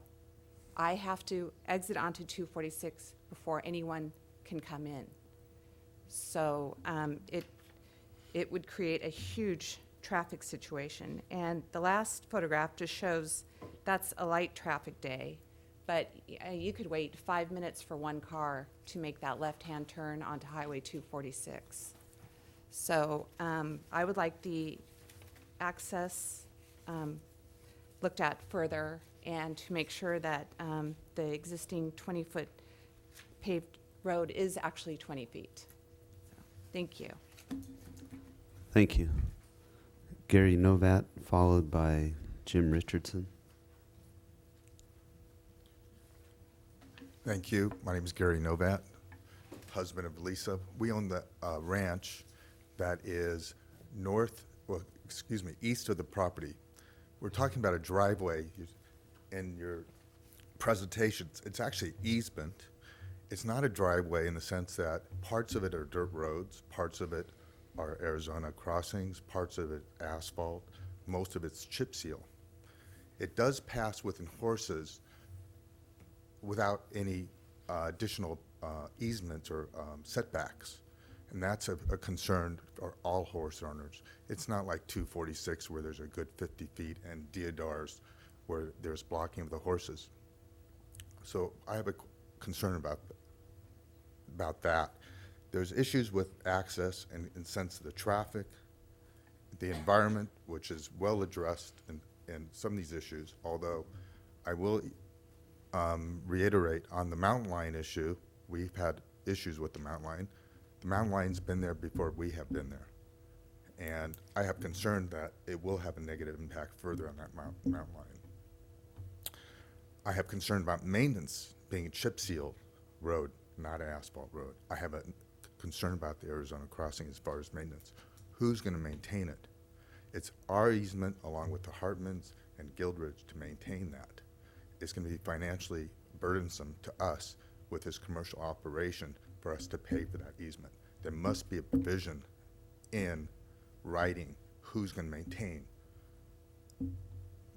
I have to exit onto 246 before anyone can come in. So it would create a huge traffic situation. And the last photograph just shows that's a light traffic day, but you could wait 5 minutes for one car to make that left-hand turn onto Highway 246. So I would like the access looked at further, and to make sure that the existing 20-foot paved road is actually 20 feet. So, thank you. Thank you. Gary Novat, followed by Jim Richardson. Thank you. My name is Gary Novat, husband of Lisa. We own the ranch that is east of the property. We're talking about a driveway in your presentations. It's actually easement. It's not a driveway in the sense that parts of it are dirt roads, parts of it are Arizona crossings, parts of it asphalt, most of it's chip seal. It does pass within horses without any additional easements or setbacks. And that's a concern for all horse owners. It's not like 246 where there's a good 50 feet and Deodars where there's blocking of the horses. So I have a concern about that. There's issues with access and sense of the traffic, the environment, which is well addressed in some of these issues, although I will reiterate on the mountain lion issue, we've had issues with the mountain lion. The mountain lion's been there before we have been there. And I have concern that it will have a negative impact further on that mountain lion. I have concern about maintenance being a chip seal road, not an asphalt road. I have a concern about the Arizona crossing as far as maintenance. Who's going to maintain it? It's our easement along with the Hartmans and Gildridge to maintain that. It's going to be financially burdensome to us with this commercial operation for us to pay for that easement. There must be a provision in writing who's going to maintain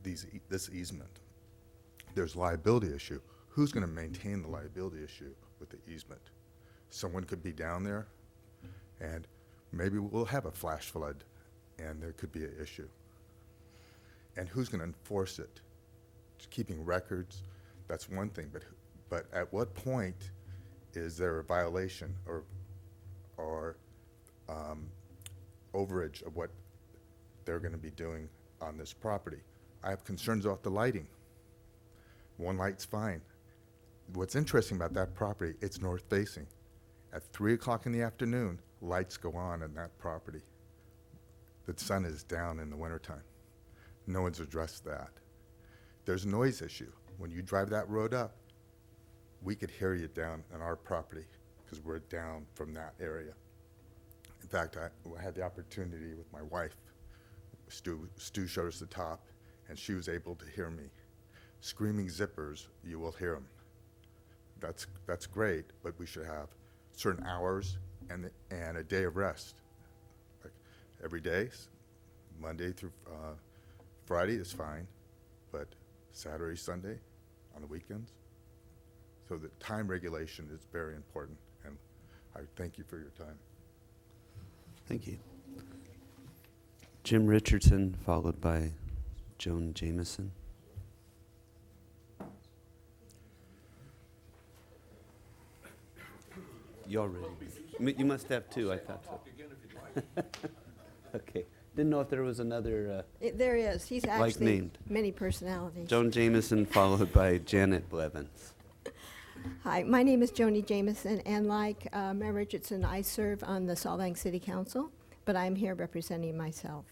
this easement. There's liability issue. Who's going to maintain the liability issue with the easement? Someone could be down there, and maybe we'll have a flash flood, and there could be an issue. And who's going to enforce it? Keeping records, that's one thing, but at what point is there a violation or overage of what they're going to be doing on this property? I have concerns about the lighting. One light's fine. What's interesting about that property, it's north facing. At 3 o'clock in the afternoon, lights go on that property. The sun is down in the wintertime. No one's addressed that. There's a noise issue. When you drive that road up, we could hear you down on our property because we're down from that area. In fact, I had the opportunity with my wife. Stu showed us the top, and she was able to hear me. Screaming zippers, you will hear them. That's great, but we should have certain hours and a day of rest. Like every day, Monday through Friday is fine, but Saturday, Sunday, on the weekends. So the time regulation is very important, and I thank you for your time. Thank you. Jim Richardson, followed by Joan Jameson. You're ready. You must have two, I thought so. Okay. Didn't know if there was another There is. He's like actually named. many personalities. Joan Jameson, followed by Janet Blevins. Hi, my name is Joni Jameson, and like Mayor Richardson, I serve on the Solvang City Council, but I'm here representing myself.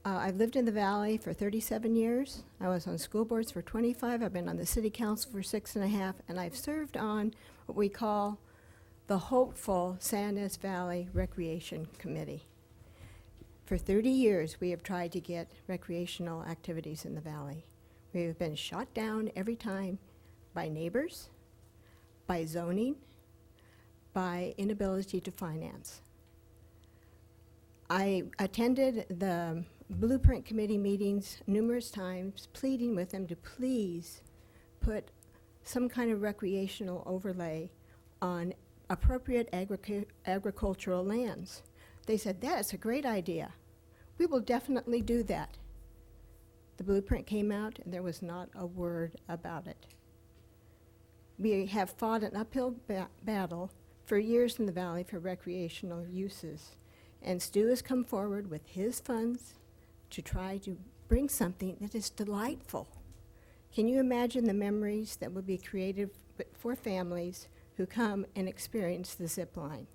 I've lived in the Valley for 37 years. I was on school boards for 25. I've been on the City Council for 6.5, and I've served on what we call the hopeful San Ynez Valley Recreation Committee. For 30 years, we have tried to get recreational activities in the valley. We have been shot down every time by neighbors, by zoning, by inability to finance. I attended the Blueprint Committee meetings numerous times, pleading with them to please put some kind of recreational overlay on appropriate agricultural lands. They said, that's a great idea. We will definitely do that. The blueprint came out and there was not a word about it. We have fought an uphill battle for years in the valley for recreational uses. And Stu has come forward with his funds to try to bring something that is delightful. Can you imagine the memories that would be created for families who come and experience the zip line?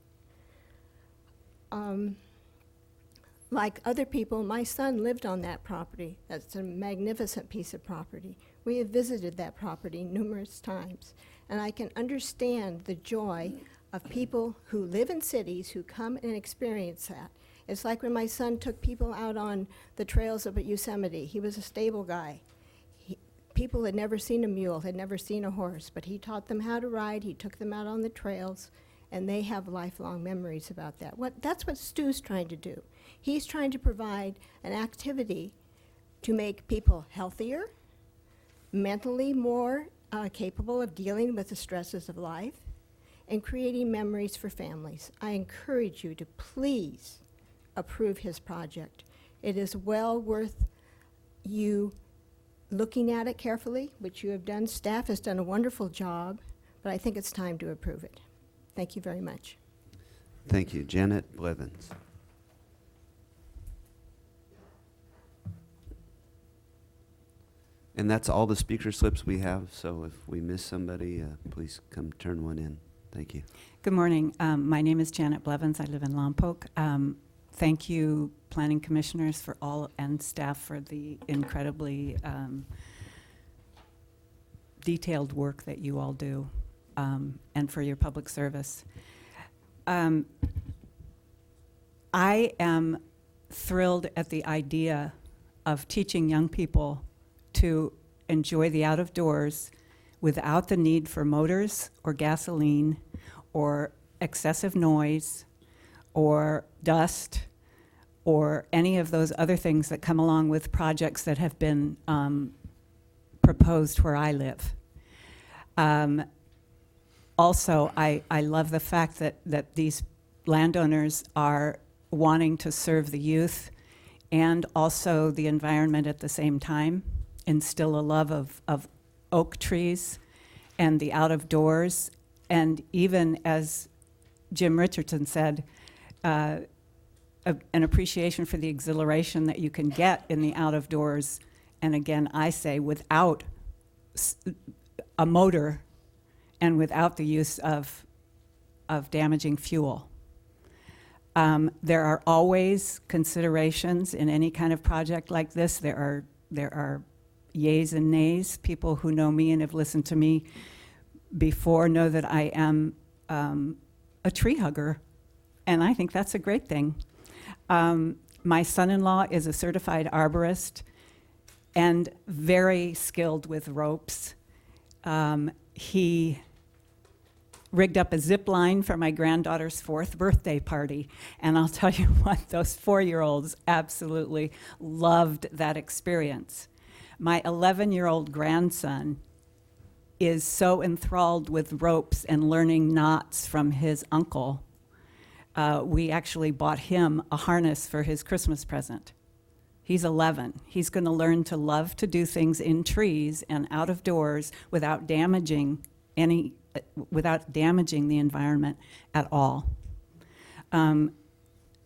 Like other people, my son lived on that property. That's a magnificent piece of property. We have visited that property numerous times, and I can understand the joy of people who live in cities who come and experience that. It's like when my son took people out on the trails up at Yosemite. He was a stable guy. People had never seen a mule, had never seen a horse, but he taught them how to ride. He took them out on the trails, and they have lifelong memories about that. That's what Stu's trying to do. He's trying to provide an activity to make people healthier, mentally more capable of dealing with the stresses of life, and creating memories for families. I encourage you to please approve his project. It is well worth you looking at it carefully, which you have done. Staff has done a wonderful job, but I think it's time to approve it. Thank you very much. Thank you. Janet Blevins. And that's all the speaker slips we have, so if we miss somebody, please come turn one in. Thank you. Good morning. My name is Janet Blevins. I live in Lompoc. Thank you, planning commissioners, for all and staff for the incredibly detailed work that you all do, and for your public service. I am thrilled at the idea of teaching young people to enjoy the out of doors without the need for motors or gasoline or excessive noise or dust or any of those other things that come along with projects that have been proposed where I live. Also, I love the fact that these landowners are wanting to serve the youth and also the environment at the same time, instill a love of oak trees and the out of doors, and even, as Jim Richardson said, an appreciation for the exhilaration that you can get in the out of doors, and again, I say, without a motor and without the use of damaging fuel. There are always considerations in any kind of project like this. There are yays and nays. People who know me and have listened to me before know that I am a tree hugger, and I think that's a great thing. My son-in-law is a certified arborist and very skilled with ropes. He rigged up a zip line for my granddaughter's 4th birthday party, and I'll tell you what, those 4-year-olds absolutely loved that experience. My 11-year-old grandson is so enthralled with ropes and learning knots from his uncle. We actually bought him a harness for his Christmas present. He's 11. He's going to learn to love to do things in trees and out of doors without damaging the environment at all.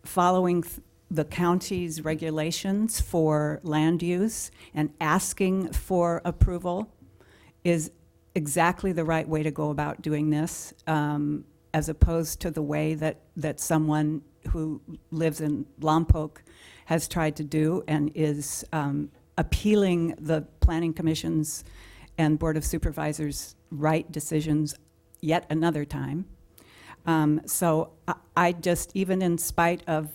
Following the county's regulations for land use and asking for approval is exactly the right way to go about doing this, as opposed to the way that someone who lives in Lompoc has tried to do and is appealing the Planning Commission's and Board of Supervisors' right decisions yet another time. So I just, even in spite of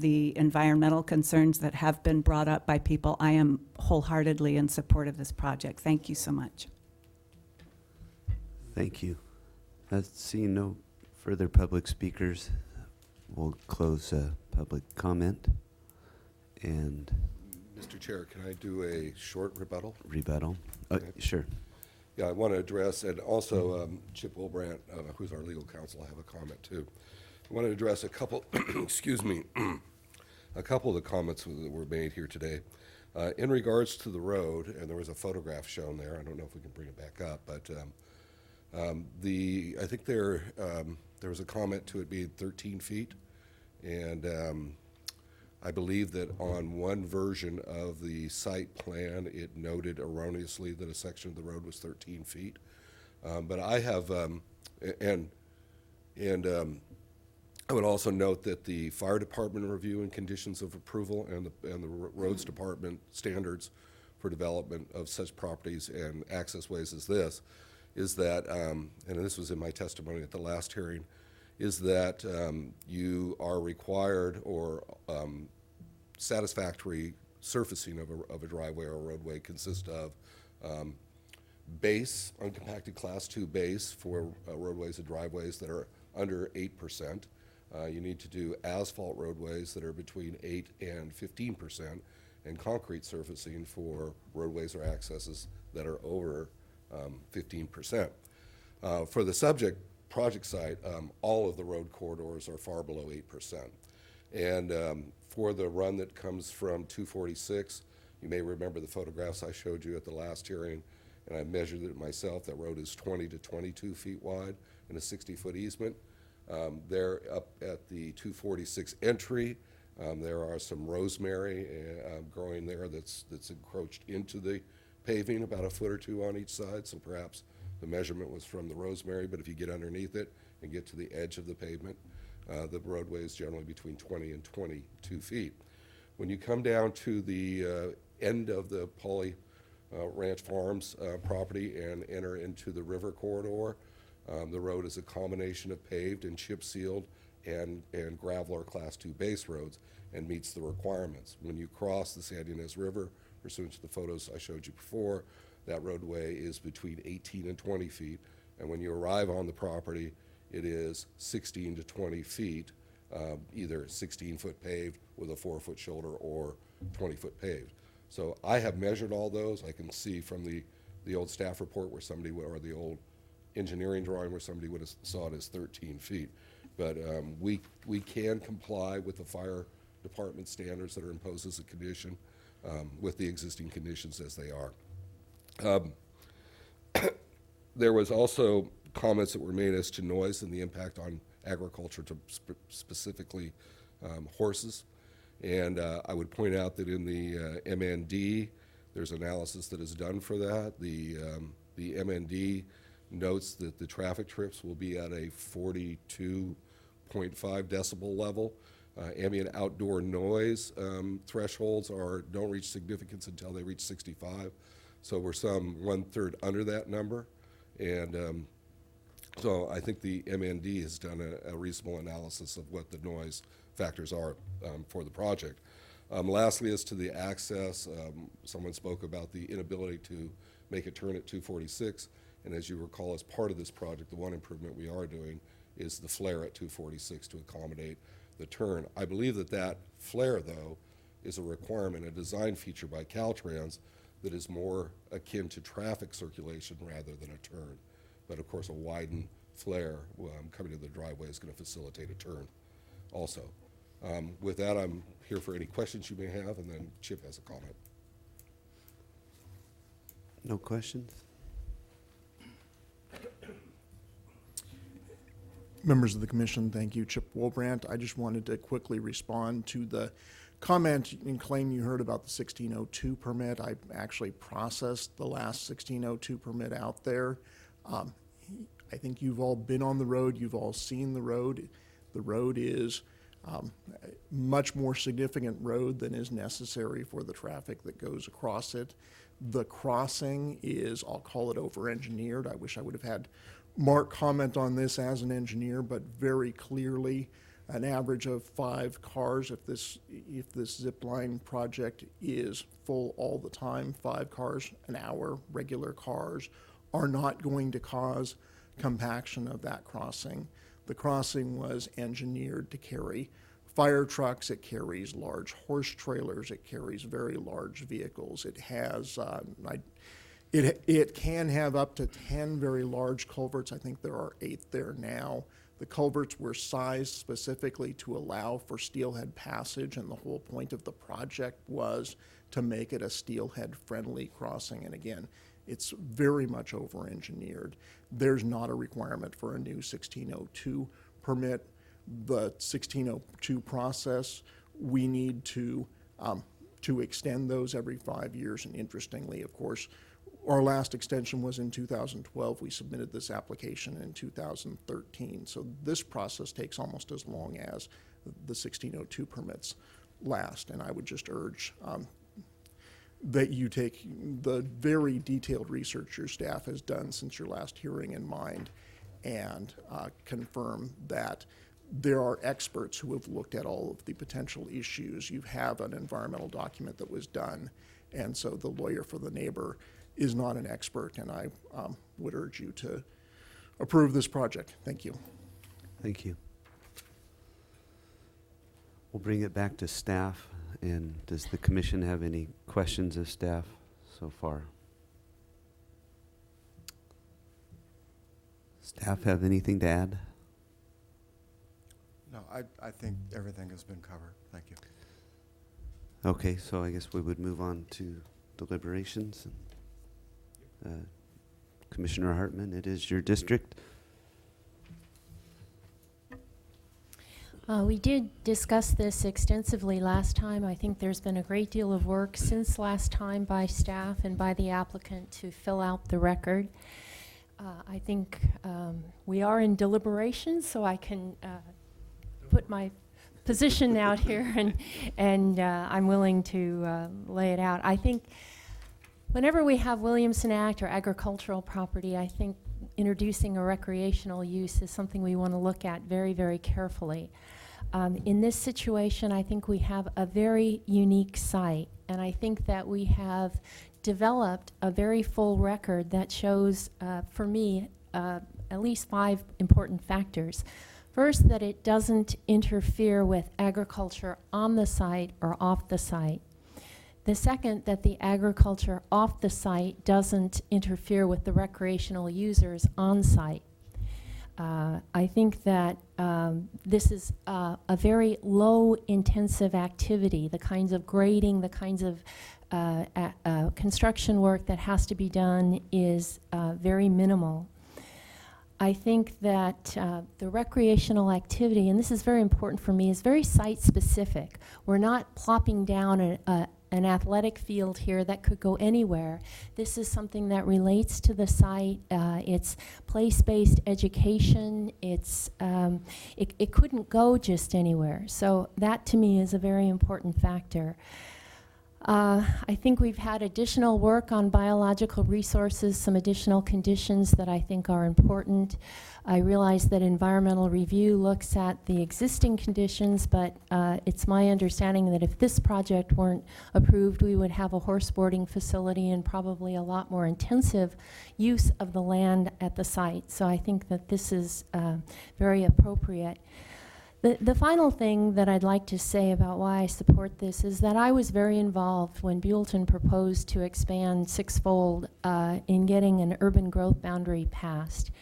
the environmental concerns that have been brought up by people, I am wholeheartedly in support of this project. Thank you so much. Thank you. Seeing no further public speakers, we'll close public comment. And Mr. Chair, can I do a short rebuttal? Rebuttal? Okay. Sure. Yeah, I want to address, and also Chip Wilbrandt, who's our legal counsel, I have a comment too. I want to address a couple, excuse me, a couple of the comments that were made here today. In regards to the road, and there was a photograph shown there, I don't know if we can bring it back up, but I think there was a comment to it being 13 feet, and I believe that on one version of the site plan, it noted erroneously that a section of the road was 13 feet. But I have, and I would also note that the fire department review and conditions of approval and the roads department standards for development of such properties and access ways as this is that, and this was in my testimony at the last hearing, is that you are required or satisfactory surfacing of a driveway or a roadway consists of base, uncompacted class 2 base for roadways and driveways that are under 8%. You need to do asphalt roadways that are between 8 and 15%, and concrete surfacing for roadways or accesses that are over 15%. For the subject project site, all of the road corridors are far below 8%. And for the run that comes from 246, you may remember the photographs I showed you at the last hearing, and I measured it myself. That road is 20 to 22 feet wide and a 60-foot easement. There up at the 246 entry, there are some rosemary growing there that's encroached into the paving about a foot or two on each side, so perhaps the measurement was from the rosemary, but if you get underneath it and get to the edge of the pavement, the roadway is generally between 20 and 22 feet. When you come down to the end of the Polly Ranch Farms property and enter into the river corridor, the road is a combination of paved and chip sealed and gravel or class 2 base roads and meets the requirements. When you cross the San Ynez River, pursuant to the photos I showed you before, that roadway is between 18 and 20 feet. And when you arrive on the property, it is 16 to 20 feet, either 16-foot paved with a 4-foot shoulder or 20-foot paved. So I have measured all those. I can see from the old staff report where somebody would, or the old engineering drawing where somebody would have saw it as 13 feet. But we can comply with the fire department standards that are imposed as a condition with the existing conditions as they are. There was also comments that were made as to noise and the impact on agriculture, to specifically horses. And I would point out that in the MND, there's analysis that is done for that. The MND notes that the traffic trips will be at a 42.5 decibel level. Ambient outdoor noise thresholds don't reach significance until they reach 65. So we're some 1/3 under that number. And so I think the MND has done a reasonable analysis of what the noise factors are for the project. Lastly, as to the access, someone spoke about the inability to make a turn at 246. And as you recall, as part of this project, the one improvement we are doing is the flare at 246 to accommodate the turn. I believe that flare, though, is a requirement, a design feature by Caltrans that is more akin to traffic circulation rather than a turn. But of course, a widened flare coming to the driveway is going to facilitate a turn also. With that, I'm here for any questions you may have, and then Chip has a comment. No questions? Members of the commission, thank you. Chip Wilbrandt. I just wanted to quickly respond to the comment and claim you heard about the 1602 permit. I actually processed the last 1602 permit out there. I think you've all been on the road. You've all seen the road. The road is a much more significant road than is necessary for the traffic that goes across it. The crossing is, I'll call it over-engineered. I wish I would have had Mark comment on this as an engineer, but very clearly, an average of 5 cars, if this zip line project is full all the time, 5 cars an hour, regular cars, are not going to cause compaction of that crossing. The crossing was engineered to carry fire trucks, it carries large horse trailers, it carries very large vehicles. It has, it can have up to 10 very large culverts. I think there are 8 there now. The culverts were sized specifically to allow for steelhead passage, and the whole point of the project was to make it a steelhead-friendly crossing. And again, it's very much over-engineered. There's not a requirement for a new 1602 permit. The 1602 process, we need to extend those every 5 years. And interestingly, of course, our last extension was in 2012. We submitted this application in 2013. So this process takes almost as long as the 1602 permits last. And I would just urge that you take the very detailed research your staff has done since your last hearing in mind and confirm that there are experts who have looked at all of the potential issues. You have an environmental document that was done, and so the lawyer for the neighbor is not an expert, and I would urge you to approve this project. Thank you. Thank you. We'll bring it back to staff. And does the commission have any questions of staff so far? Staff have anything to add? No, I think everything has been covered. Thank you. Okay, so I guess we would move on to deliberations. Commissioner Hartman, it is your district. We did discuss this extensively last time. I think there's been a great deal of work since last time by staff and by the applicant to fill out the record. I think we are in deliberations, so I can put my position out here, and I'm willing to lay it out. I think whenever we have Williamson Act or agricultural property, I think introducing a recreational use is something we want to look at very, very carefully. In this situation, I think we have a very unique site, and I think that we have developed a very full record that shows, for me, at least 5 important factors. First, that it doesn't interfere with agriculture on the site or off the site. The second, that the agriculture off the site doesn't interfere with the recreational users on site. I think that this is a very low intensive activity. The kinds of grading, the kinds of construction work that has to be done is very minimal. I think that the recreational activity, and this is very important for me, is very site specific. We're not plopping down an athletic field here that could go anywhere. This is something that relates to the site. It's place-based education. It's it couldn't go just anywhere. So that to me is a very important factor. I think we've had additional work on biological resources, some additional conditions that I think are important. I realize that environmental review looks at the existing conditions, but it's my understanding that if this project weren't approved, we would have a horse boarding facility and probably a lot more intensive use of the land at the site. So I think that this is very appropriate. The final thing that I'd like to say about why I support this is that I was very involved when Buellton proposed to expand sixfold in getting an urban growth boundary passed.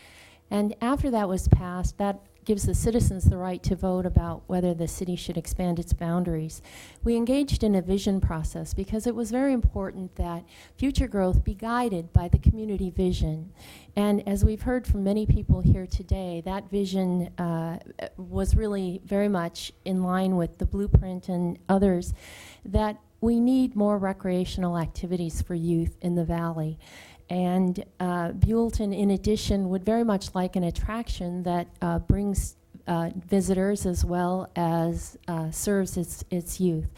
And after that was passed, that gives the citizens the right to vote about whether the city should expand its boundaries. We engaged in a vision process because it was very important that future growth be guided by the community vision. And as we've heard from many people here today, that vision was really very much in line with the blueprint and others, that we need more recreational activities for youth in the valley. And Buellton, in addition, would very much like an attraction that brings visitors as well as serves its youth.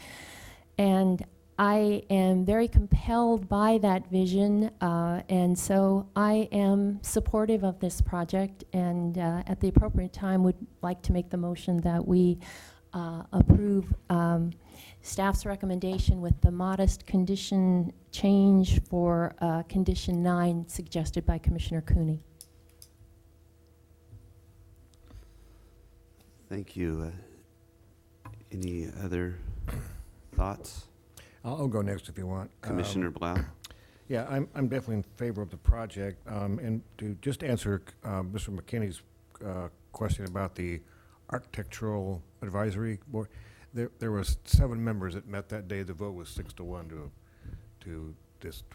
And I am very compelled by that vision, and so I am supportive of this project, and at the appropriate time would like to make the motion that we approve staff's recommendation with the modest condition change for condition 9 suggested by Commissioner Cooney. Thank you. Any other thoughts? I'll go next if you want. Commissioner Blau? Yeah, I'm definitely in favor of the project. And to just answer Mr. McKinney's question about the Architectural Advisory Board, there was 7 members that met that day. The vote was 6-1 to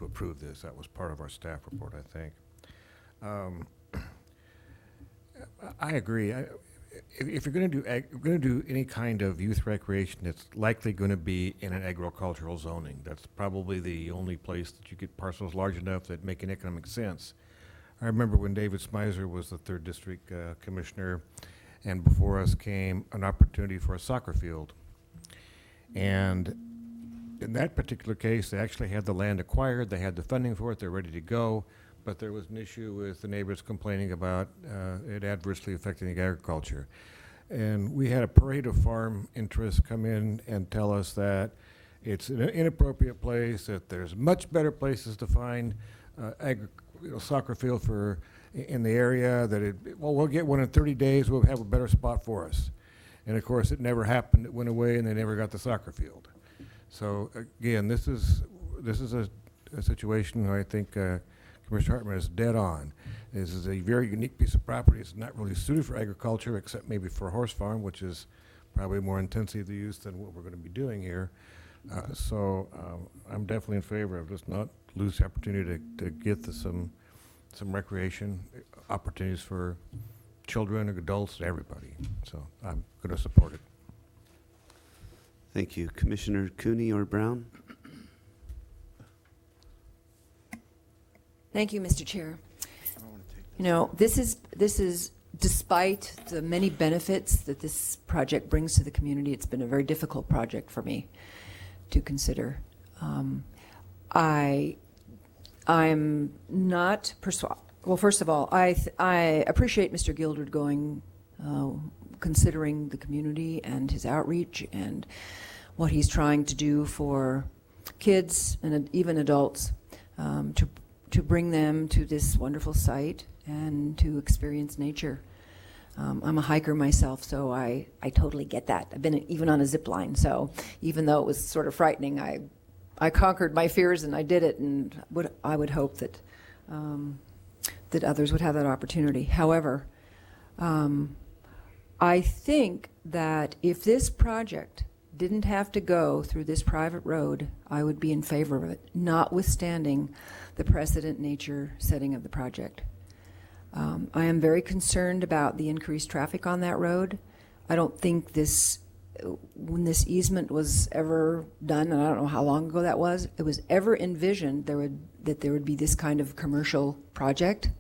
approve this. That was part of our staff report, I think. I agree. If you're going to do any kind of youth recreation, it's likely going to be in an agricultural zoning. That's probably the only place that you get parcels large enough that make an economic sense. I remember when David Smizer was the 3rd District Commissioner, and before us came an opportunity for a soccer field. And in that particular case, they actually had the land acquired, they had the funding for it, they're ready to go, but there was an issue with the neighbors complaining about it adversely affecting the agriculture. And we had a parade of farm interests come in and tell us that it's an inappropriate place, that there's much better places to find soccer field for in the area, that we'll get one in 30 days, we'll have a better spot for us. And of course, it never happened, it went away, and they never got the soccer field. So again, this is a situation where I think Commissioner Hartman is dead on. This is a very unique piece of property. It's not really suited for agriculture, except maybe for a horse farm, which is probably more intensity of the use than what we're going to be doing here. So I'm definitely in favor of just not lose the opportunity to get some recreation opportunities for children, adults, everybody. So I'm going to support it. Thank you. Commissioner Cooney or Brown? Thank you, Mr. Chair. You know, this is despite the many benefits that this project brings to the community, it's been a very difficult project for me to consider. I'm not well, first of all, I appreciate Mr. Gildred considering the community and his outreach and what he's trying to do for kids and even adults to bring them to this wonderful site and to experience nature. I'm a hiker myself, so I totally get that. I've been even on a zip line, so even though it was sort of frightening, I conquered my fears and I did it, and I would hope that that others would have that opportunity. However, I think that if this project didn't have to go through this private road, I would be in favor of it, notwithstanding the precedent nature setting of the project. I am very concerned about the increased traffic on that road. I don't think when this easement was ever done, and I don't know how long ago that was, it was ever envisioned that there would be this kind of commercial project,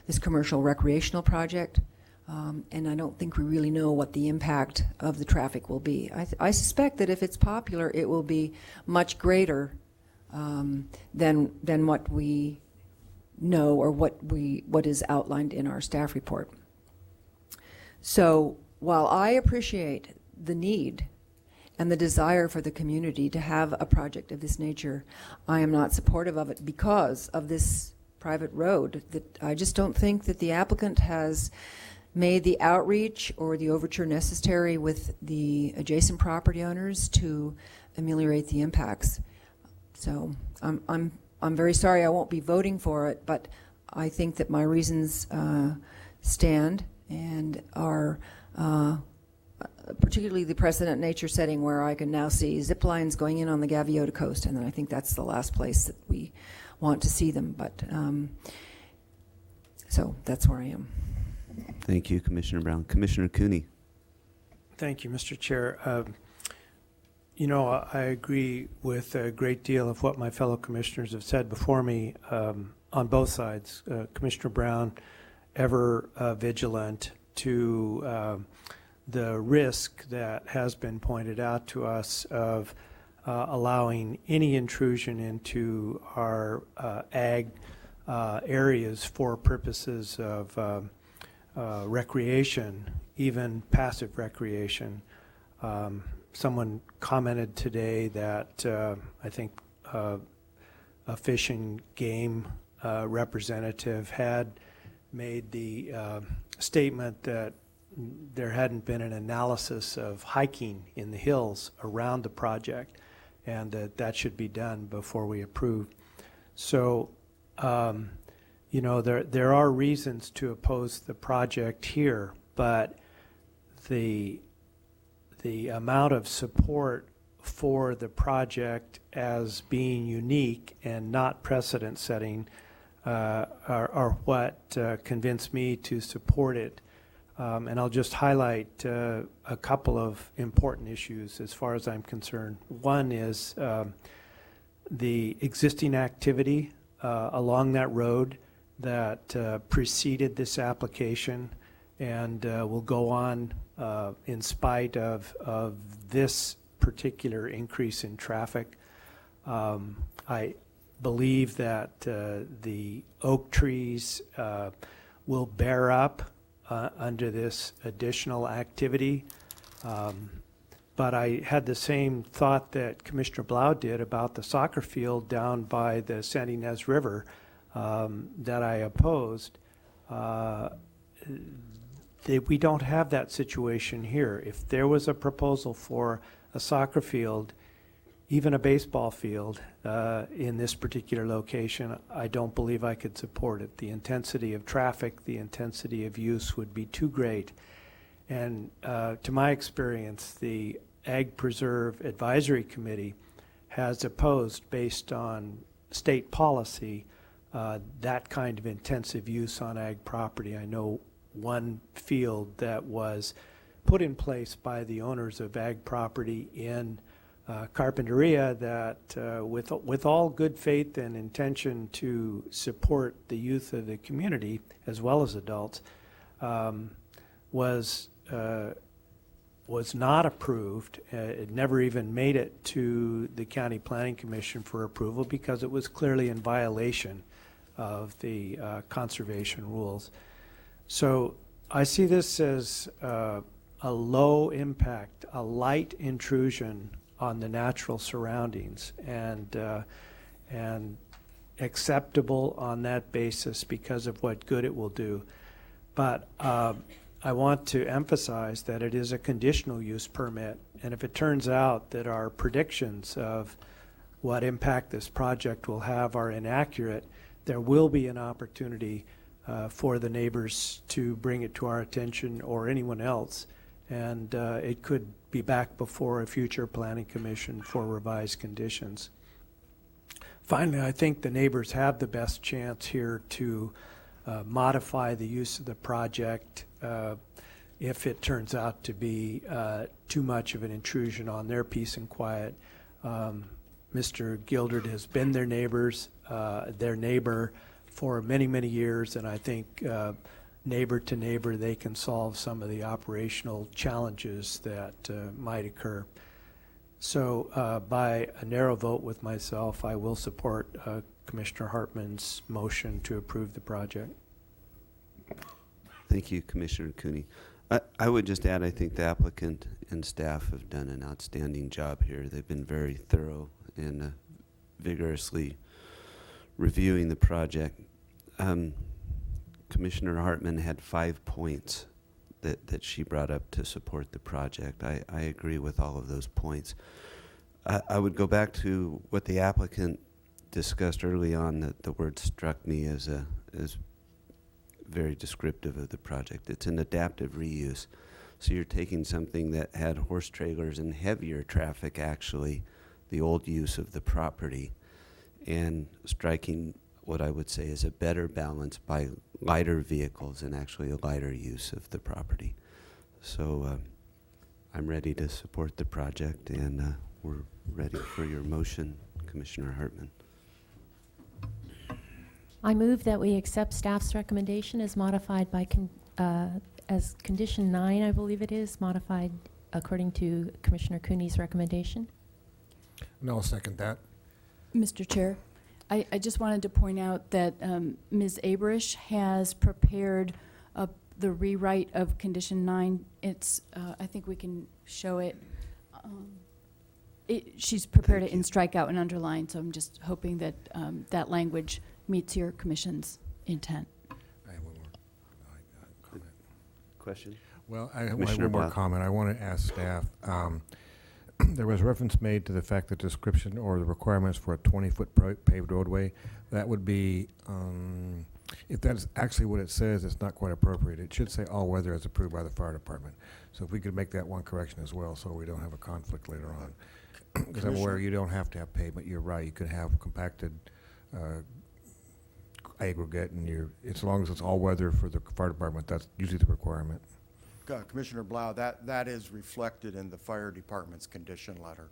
this commercial recreational project, and I don't think we really know what the impact of the traffic will be. I suspect that if it's popular, it will be much greater than what we know or what is outlined in our staff report. So while I appreciate the need and the desire for the community to have a project of this nature, I am not supportive of it because of this private road. That I just don't think that the applicant has made the outreach or the overture necessary with the adjacent property owners to ameliorate the impacts. So I'm very sorry I won't be voting for it, but I think that my reasons stand and are particularly the precedent nature setting where I can now see zip lines going in on the Gaviota Coast, and then I think that's the last place that we want to see them. But so that's where I am. Thank you, Commissioner Brown. Commissioner Cooney. Thank you, Mr. Chair. You know, I agree with a great deal of what my fellow commissioners have said before me on both sides. Commissioner Brown, ever vigilant to the risk that has been pointed out to us of allowing any intrusion into our ag areas for purposes of recreation, even passive recreation. Someone commented today that I think a Fish and Game representative had made the statement that there hadn't been an analysis of hiking in the hills around the project, and that should be done before we approve. So, you know, there are reasons to oppose the project here, but the amount of support for the project as being unique and not precedent-setting are what convinced me to support it. And I'll just highlight a couple of important issues as far as I'm concerned. One is the existing activity along that road that preceded this application and will go on in spite of this particular increase in traffic. I believe that the oak trees will bear up under this additional activity. But I had the same thought that Commissioner Blau did about the soccer field down by the San Ynez River that I opposed. We don't have that situation here. If there was a proposal for a soccer field, even a baseball field in this particular location, I don't believe I could support it. The intensity of traffic, the intensity of use would be too great. And to my experience, the Ag Preserve Advisory Committee has opposed, based on state policy, that kind of intensive use on ag property. I know one field that was put in place by the owners of ag property in Carpinteria that with all good faith and intention to support the youth of the community as well as adults was not approved. It never even made it to the County Planning Commission for approval because it was clearly in violation of the conservation rules. So I see this as a low impact, a light intrusion on the natural surroundings, and acceptable on that basis because of what good it will do. But I want to emphasize that it is a conditional use permit, and if it turns out that our predictions of what impact this project will have are inaccurate, there will be an opportunity for the neighbors to bring it to our attention or anyone else, and it could be back before a future planning commission for revised conditions. Finally, I think the neighbors have the best chance here to modify the use of the project if it turns out to be too much of an intrusion on their peace and quiet. Mr. Gildert has been their neighbor for many, many years, and I think neighbor to neighbor they can solve some of the operational challenges that might occur. So by a narrow vote with myself, I will support Commissioner Hartman's motion to approve the project. Thank you, Commissioner Cooney. I would just add, I think the applicant and staff have done an outstanding job here. They've been very thorough and vigorously reviewing the project. Commissioner Hartman had 5 points that she brought up to support the project. I agree with all of those points. I would go back to what the applicant discussed early on, that the word struck me as very descriptive of the project. It's an adaptive reuse. So you're taking something that had horse trailers and heavier traffic, actually, the old use of the property, and striking what I would say is a better balance by lighter vehicles and actually a lighter use of the property. So I'm ready to support the project, and we're ready for your motion, Commissioner Hartman. I move that we accept staff's recommendation as modified by as condition 9, I believe it is, modified according to Commissioner Cooney's recommendation. And I'll second that. Mr. Chair, I just wanted to point out that Ms. Abrish has prepared the rewrite of Condition 9. It's, I think we can show it. She's prepared it in strikeout and underline, so I'm just hoping that that language meets your commission's intent. I have one more comment. Question? Well, I have Commissioner one more Blau. comment. I want to ask staff, there was reference made to the fact that description or the requirements for a 20-foot paved roadway, that would be, if that's actually what it says, it's not quite appropriate. It should say all weather as approved by the fire department. So if we could make that one correction as well, so we don't have a conflict later on. Because I'm aware you don't have to have pavement, you're right, you could have compacted aggregate, and as long as it's all weather for the fire department, that's usually the requirement. Commissioner Blau, that is reflected in the fire department's condition letter.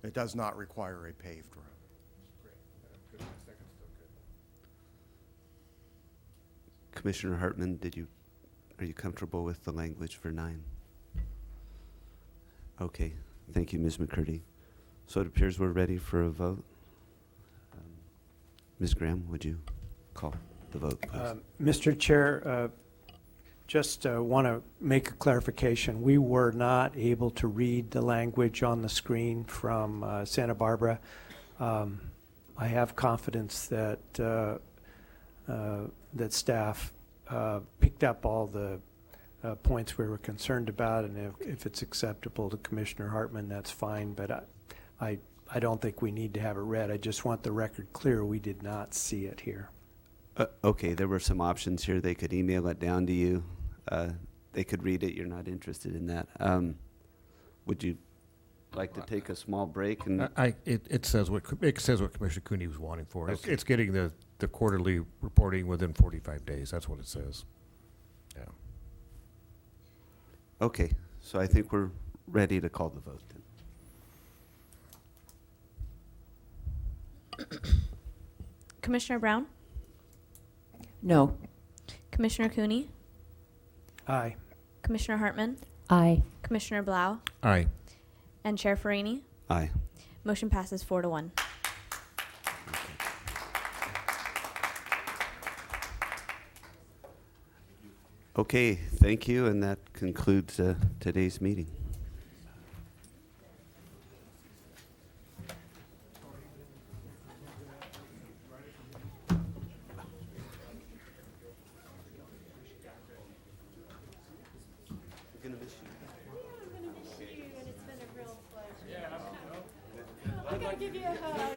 It does not require a paved road. Commissioner Hartman, are you comfortable with the language for 9? Okay, thank you, Ms. McCurdy. So it appears we're ready for a vote. Ms. Graham, would you call the vote, please? Mr. Chair, just want to make a clarification. We were not able to read the language on the screen from Santa Barbara. I have confidence that that staff picked up all the points we were concerned about, and if it's acceptable to Commissioner Hartman, that's fine. But I don't think we need to have it read. I just want the record clear. We did not see it here. Okay, there were some options here. They could email it down to you. They could read it. You're not interested in that. Would you like to take a small break? And It says what Commissioner Cooney was wanting for. Okay. It's getting the quarterly reporting within 45 days. That's what it says. Yeah. Okay, so I think we're ready to call the vote then. Commissioner Brown? No. Commissioner Cooney? Aye. Commissioner Hartman? Aye. Commissioner Blau? Aye. And Chair Farini? Aye. Motion passes 4-1. Okay, thank you, and that concludes today's meeting. I'm gonna give you a hug.